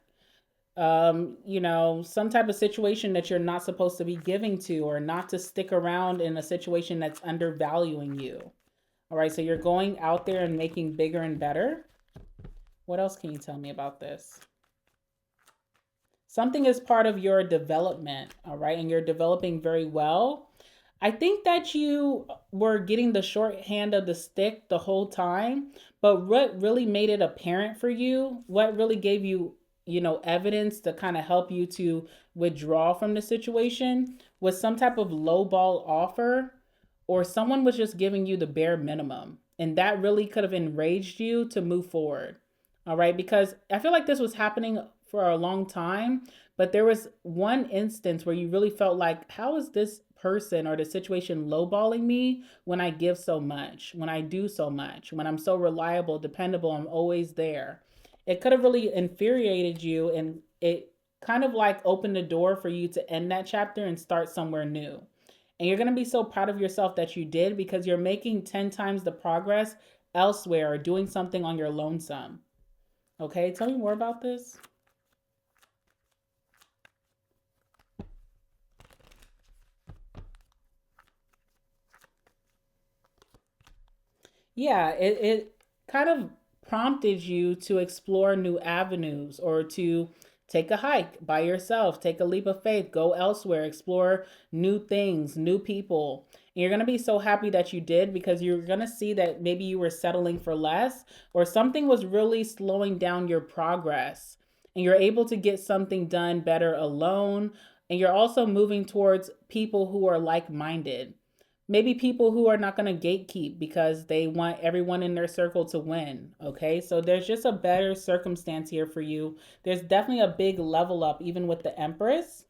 Some type of situation that you're not supposed to be giving to, or not to stick around in a situation that's undervaluing you. All right, so you're going out there and making bigger and better. What else can you tell me about this? Something is part of your development, all right, and you're developing very well. I think that you were getting the short hand of the stick the whole time, but what really made it apparent for you, what really gave you, evidence to kind of help you to withdraw from the situation, was some type of low ball offer, or someone was just giving you the bare minimum. And that really could have enraged you to move forward. All right, because I feel like this was happening for a long time, but there was one instance where you really felt like, how is this person or the situation lowballing me when I give so much, when I do so much, when I'm so reliable, dependable, I'm always there. It could have really infuriated you, and it kind of like opened the door for you to end that chapter and start somewhere new. And you're going to be so proud of yourself that you did, because you're making 10 times the progress elsewhere or doing something on your lonesome. Okay, tell me more about this. Yeah, it kind of prompted you to explore new avenues, or to take a hike by yourself, take a leap of faith, go elsewhere, explore new things, new people. And you're going to be so happy that you did, because you're going to see that maybe you were settling for less, or something was really slowing down your progress. And you're able to get something done better alone. And you're also moving towards people who are like minded. Maybe people who are not going to gatekeep because they want everyone in their circle to win. Okay, so there's just a better circumstance here for you. There's definitely a big level up, even with the Empress.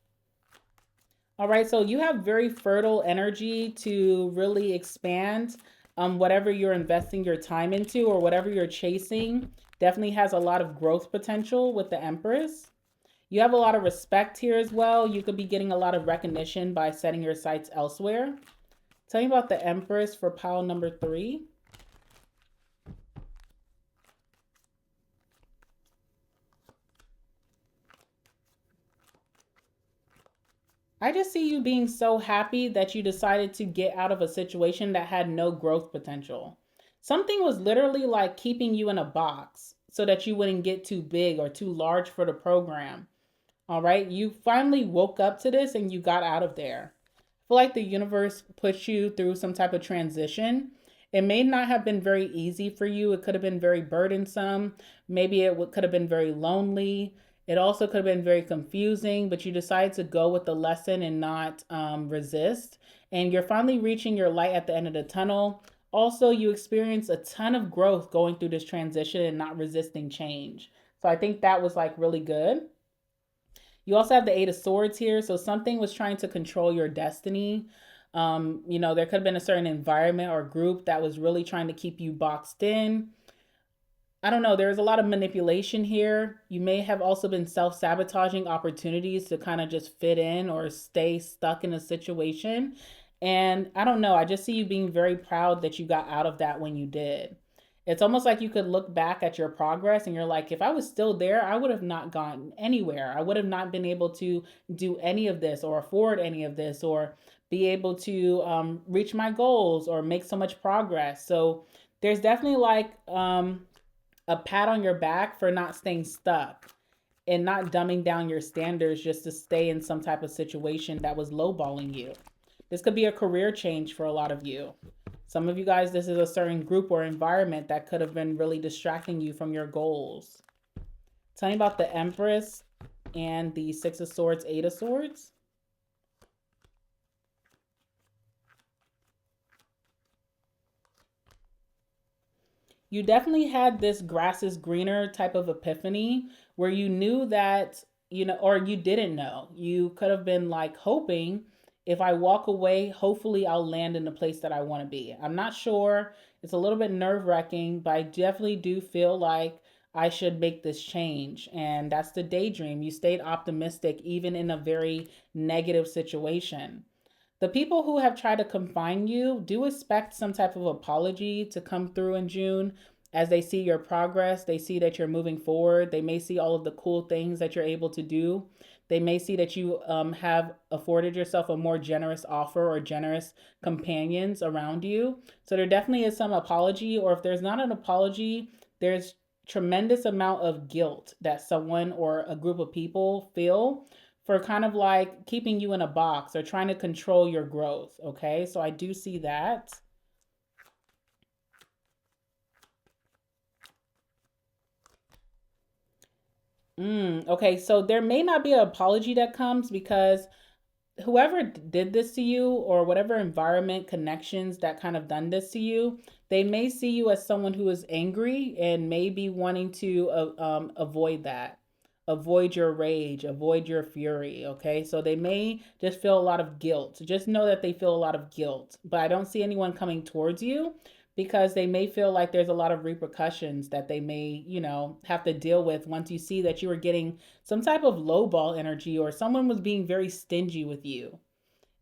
All right, so you have very fertile energy to really expand whatever you're investing your time into, or whatever you're chasing. Definitely has a lot of growth potential with the Empress. You have a lot of respect here as well. You could be getting a lot of recognition by setting your sights elsewhere. Tell me about the Empress for pile number 3. I just see you being so happy that you decided to get out of a situation that had no growth potential. Something was literally like keeping you in a box so that you wouldn't get too big or too large for the program. All right, you finally woke up to this and you got out of there. I feel like the universe pushed you through some type of transition. It may not have been very easy for you. It could have been very burdensome. Maybe it could have been very lonely. It also could have been very confusing, but you decided to go with the lesson and not resist. And you're finally reaching your light at the end of the tunnel. Also, you experience a ton of growth going through this transition and not resisting change. So I think that was like really good. You also have the Eight of Swords here. So something was trying to control your destiny. There could have been a certain environment or group that was really trying to keep you boxed in. I don't know. There's a lot of manipulation here. You may have also been self sabotaging opportunities to kind of just fit in or stay stuck in a situation. And I don't know. I just see you being very proud that you got out of that when you did. It's almost like you could look back at your progress and you're like, if I was still there, I would have not gone anywhere. I would have not been able to do any of this or afford any of this or be able to reach my goals or make so much progress. So there's definitely like a pat on your back for not staying stuck and not dumbing down your standards just to stay in some type of situation that was lowballing you. This could be a career change for a lot of you. Some of you guys, this is a certain group or environment that could have been really distracting you from your goals. Tell me about the Empress and the Six of Swords, Eight of Swords. You definitely had this grass is greener type of epiphany where you knew that, or you didn't know. You could have been like hoping if I walk away, hopefully I'll land in the place that I want to be. I'm not sure. It's a little bit nerve wracking, but I definitely do feel like I should make this change. And that's the daydream. You stayed optimistic even in a very negative situation. The people who have tried to confine you do expect some type of apology to come through in June as they see your progress. They see that you're moving forward. They may see all of the cool things that you're able to do. They may see that you have afforded yourself a more generous offer or generous companions around you. So there definitely is some apology, or if there's not an apology, there's tremendous amount of guilt that someone or a group of people feel for kind of like keeping you in a box or trying to control your growth. Okay, so I do see that. Okay, so there may not be an apology that comes because whoever did this to you or whatever environment connections that kind of done this to you, they may see you as someone who is angry and may be wanting to avoid that, avoid your rage, avoid your fury. Okay, so they may just feel a lot of guilt. Just know that they feel a lot of guilt, but I don't see anyone coming towards you because they may feel like there's a lot of repercussions that they may, have to deal with once you see that you were getting some type of lowball energy or someone was being very stingy with you.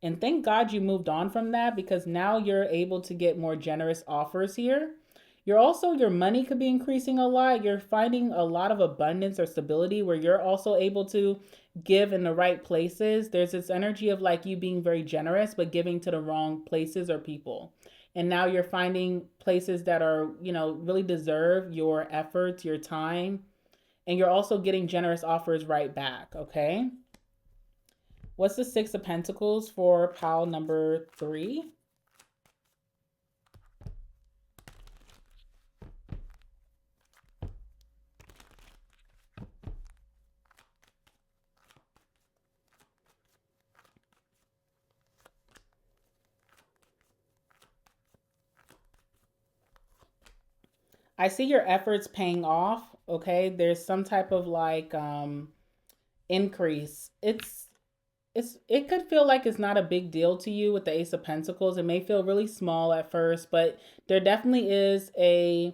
And thank God you moved on from that because now you're able to get more generous offers here. Your money could be increasing a lot. You're finding a lot of abundance or stability where you're also able to give in the right places. There's this energy of like you being very generous, but giving to the wrong places or people. And now you're finding places that are, really deserve your efforts, your time, and you're also getting generous offers right back. Okay. What's the Six of Pentacles for pile number 3? I see your efforts paying off. Okay. There's some type of like increase. It could feel like it's not a big deal to you with the Ace of Pentacles. It may feel really small at first, but there definitely is a,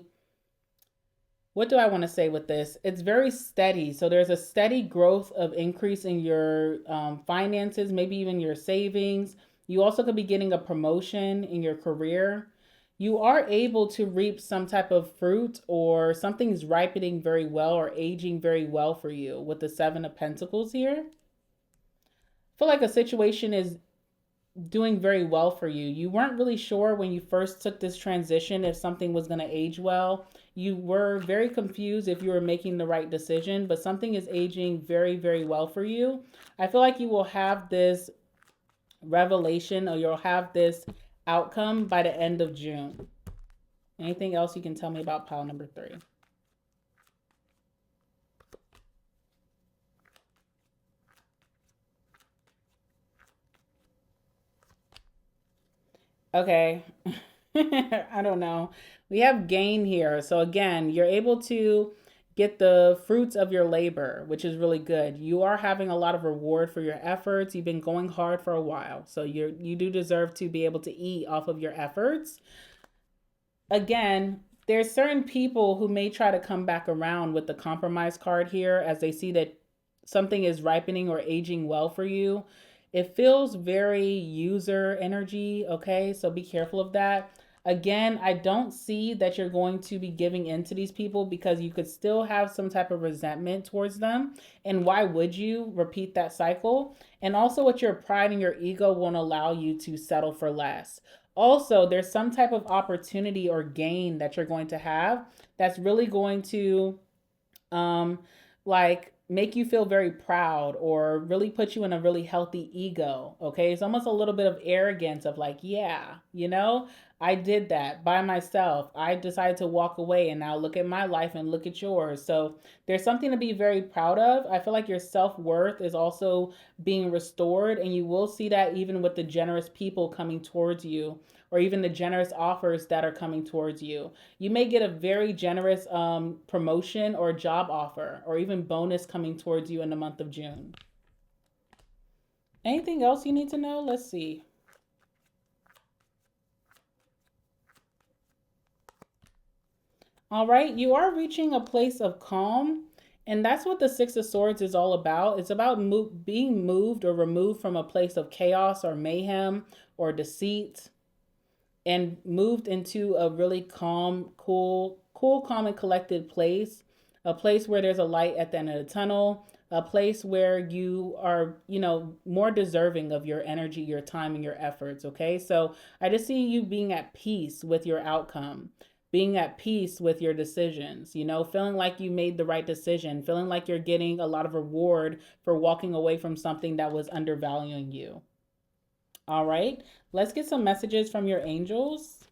what do I want to say with this? It's very steady. So there's a steady growth of increase in your finances, maybe even your savings. You also could be getting a promotion in your career. You are able to reap some type of fruit or something's ripening very well or aging very well for you with the Seven of Pentacles here. I feel like a situation is doing very well for you. You weren't really sure when you first took this transition if something was going to age well. You were very confused if you were making the right decision, but something is aging very, very well for you. I feel like you will have this revelation or you'll have this outcome by the end of June. Anything else you can tell me about pile number 3? Okay. I don't know. We have gain here. So again, you're able to get the fruits of your labor, which is really good. You are having a lot of reward for your efforts. You've been going hard for a while. So you do deserve to be able to eat off of your efforts. Again, there's certain people who may try to come back around with the compromise card here as they see that something is ripening or aging well for you. It feels very user energy, okay? So be careful of that. Again, I don't see that you're going to be giving in to these people because you could still have some type of resentment towards them. And why would you repeat that cycle? And also, with your pride and your ego won't allow you to settle for less. Also, there's some type of opportunity or gain that you're going to have that's really going to um like make you feel very proud or really put you in a really healthy ego. Okay, it's almost a little bit of arrogance of like, yeah, I did that by myself. I decided to walk away, and now look at my life and look at yours. So there's something to be very proud of. I feel like your self-worth is also being restored, and you will see that even with the generous people coming towards you, or even the generous offers that are coming towards you. You may get a very generous promotion or job offer, or even bonus coming towards you in the month of June. Anything else you need to know? Let's see. All right, you are reaching a place of calm, and that's what the Six of Swords is all about. It's about being moved or removed from a place of chaos or mayhem or deceit, and moved into a really calm, calm and collected place, a place where there's a light at the end of the tunnel, a place where you are, more deserving of your energy, your time, and your efforts. Okay. So I just see you being at peace with your outcome, being at peace with your decisions, feeling like you made the right decision, feeling like you're getting a lot of reward for walking away from something that was undervaluing you. All right, let's get some messages from your angels.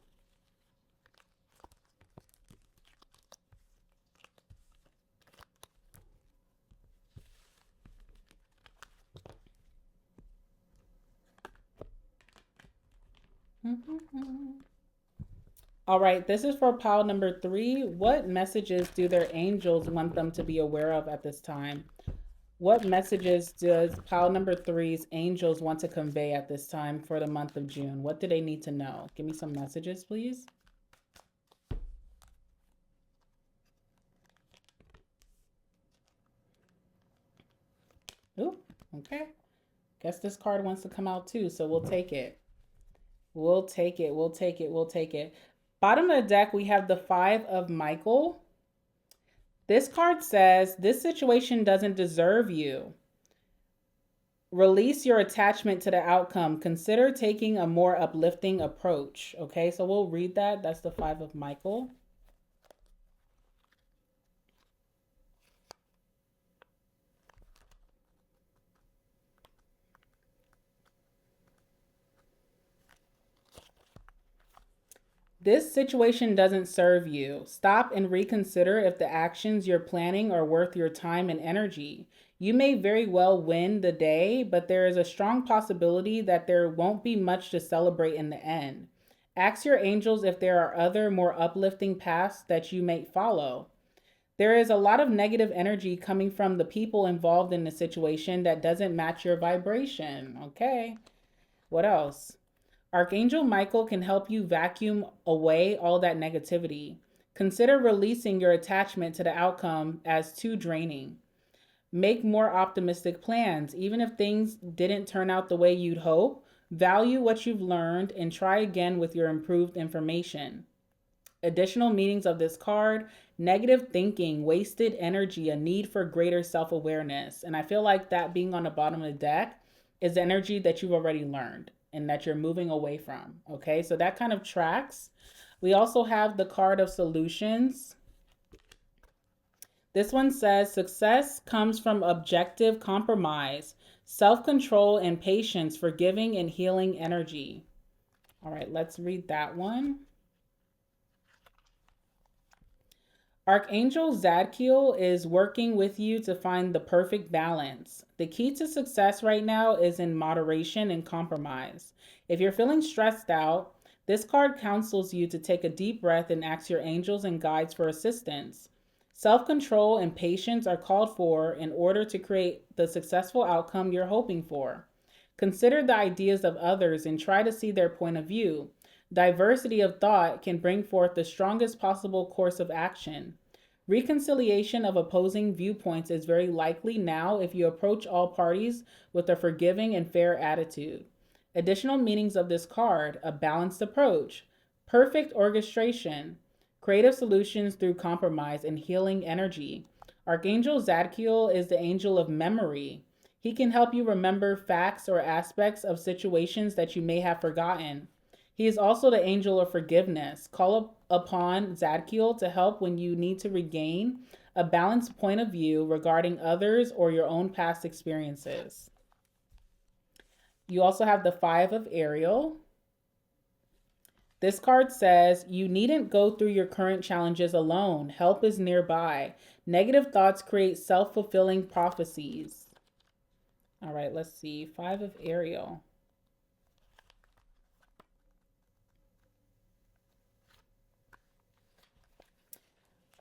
All right, this is for pile number 3. What messages do their angels want them to be aware of at this time? What messages does pile number 3's angels want to convey at this time for the month of June? What do they need to know? Give me some messages, please. Ooh, okay. Guess this card wants to come out too, so we'll take it. We'll take it. We'll take it. We'll take it. Bottom of the deck, we have the Five of Michael. This card says, this situation doesn't deserve you. Release your attachment to the outcome. Consider taking a more uplifting approach. Okay, so we'll read that. That's the Five of Michael. This situation doesn't serve you. Stop and reconsider if the actions you're planning are worth your time and energy. You may very well win the day, but there is a strong possibility that there won't be much to celebrate in the end. Ask your angels if there are other more uplifting paths that you may follow. There is a lot of negative energy coming from the people involved in the situation that doesn't match your vibration. Okay. What else? Archangel Michael can help you vacuum away all that negativity. Consider releasing your attachment to the outcome as too draining. Make more optimistic plans, even if things didn't turn out the way you'd hope. Value what you've learned and try again with your improved information. Additional meanings of this card: negative thinking, wasted energy, a need for greater self awareness. And I feel like that being on the bottom of the deck is energy that you've already learned and that you're moving away from. Okay, so that kind of tracks. We also have the card of solutions. This one says success comes from objective compromise, self-control, and patience, forgiving and healing energy. All right, let's read that one. Archangel Zadkiel is working with you to find the perfect balance. The key to success right now is in moderation and compromise. If you're feeling stressed out, this card counsels you to take a deep breath and ask your angels and guides for assistance. Self control and patience are called for in order to create the successful outcome you're hoping for. Consider the ideas of others and try to see their point of view. Diversity of thought can bring forth the strongest possible course of action. Reconciliation of opposing viewpoints is very likely now if you approach all parties with a forgiving and fair attitude. Additional meanings of this card: a balanced approach, perfect orchestration, creative solutions through compromise, and healing energy. Archangel Zadkiel is the angel of memory. He can help you remember facts or aspects of situations that you may have forgotten. He is also the angel of forgiveness. Call upon Zadkiel to help when you need to regain a balanced point of view regarding others or your own past experiences. You also have the Five of Ariel. This card says, you needn't go through your current challenges alone. Help is nearby. Negative thoughts create self-fulfilling prophecies. All right, let's see. Five of Ariel.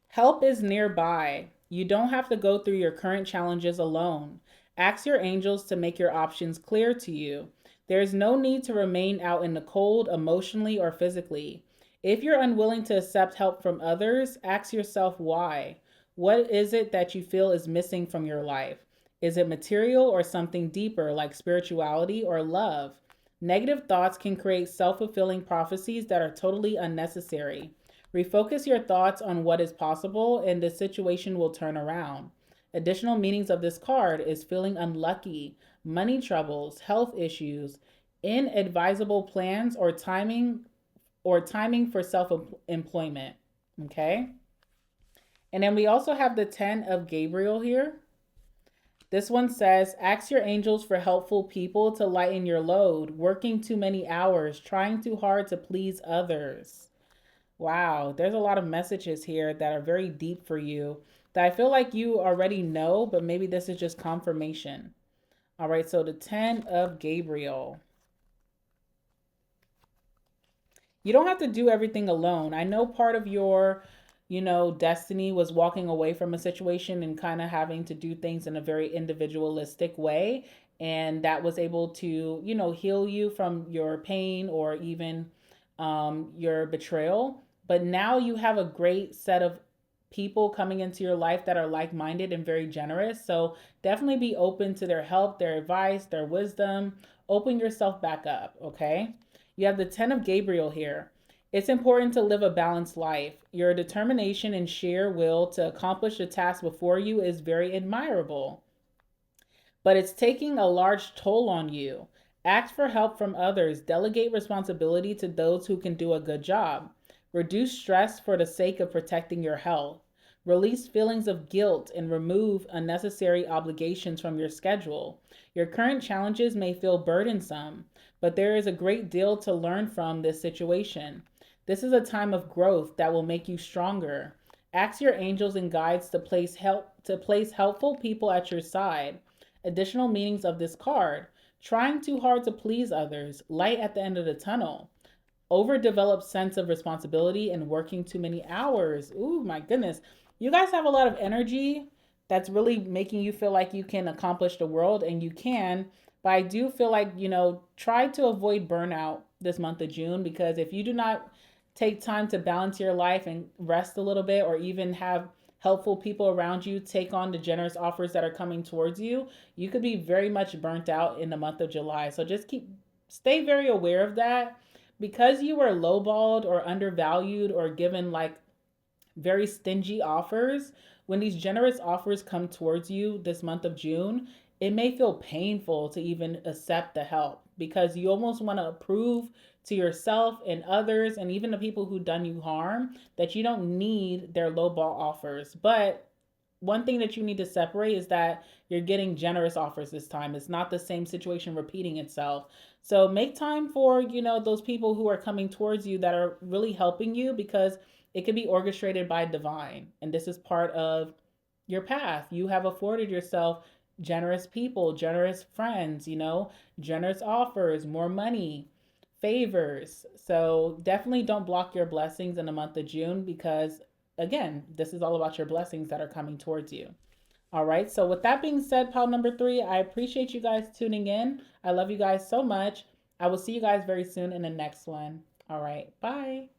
Help is nearby. You don't have to go through your current challenges alone. Ask your angels to make your options clear to you. There is no need to remain out in the cold emotionally or physically. If you're unwilling to accept help from others, ask yourself why. What is it that you feel is missing from your life? Is it material or something deeper like spirituality or love? Negative thoughts can create self fulfilling prophecies that are totally unnecessary. Refocus your thoughts on what is possible, and the situation will turn around. Additional meanings of this card is feeling unlucky, money troubles, health issues, inadvisable plans, or timing for self-employment. Okay? And then we also have the 10 of Gabriel here. This one says, ask your angels for helpful people to lighten your load, working too many hours, trying too hard to please others. Wow, there's a lot of messages here that are very deep for you that I feel like you already know, but maybe this is just confirmation. All right, so the 10 of Gabriel. You don't have to do everything alone. I know part of your, destiny was walking away from a situation and kind of having to do things in a very individualistic way. And that was able to, heal you from your pain or even your betrayal. But now you have a great set of people coming into your life that are like minded and very generous. So definitely be open to their help, their advice, their wisdom. Open yourself back up, okay? You have the 10 of Gabriel here. It's important to live a balanced life. Your determination and sheer will to accomplish the task before you is very admirable, but it's taking a large toll on you. Ask for help from others. Delegate responsibility to those who can do a good job. Reduce stress for the sake of protecting your health. Release feelings of guilt and remove unnecessary obligations from your schedule. Your current challenges may feel burdensome, but there is a great deal to learn from this situation. This is a time of growth that will make you stronger. Ask your angels and guides to place helpful people at your side. Additional meanings of this card: trying too hard to please others, light at the end of the tunnel, overdeveloped sense of responsibility, and working too many hours. Ooh, my goodness. You guys have a lot of energy that's really making you feel like you can accomplish the world, and you can. But I do feel like, try to avoid burnout this month of June, because if you do not take time to balance your life and rest a little bit, or even have helpful people around you take on the generous offers that are coming towards you, you could be very much burnt out in the month of July. So just stay very aware of that, because you were lowballed or undervalued or given like very stingy offers. When these generous offers come towards you this month of June, it may feel painful to even accept the help, because you almost want to prove to yourself and others and even the people who done you harm that you don't need their lowball offers. But one thing that you need to separate is that you're getting generous offers this time. It's not the same situation repeating itself. So make time for, those people who are coming towards you that are really helping you, because it can be orchestrated by divine. And this is part of your path. You have afforded yourself generous people, generous friends, generous offers, more money, favors. So definitely don't block your blessings in the month of June, because again, this is all about your blessings that are coming towards you. All right. So with that being said, pile number 3, I appreciate you guys tuning in. I love you guys so much. I will see you guys very soon in the next one. All right. Bye.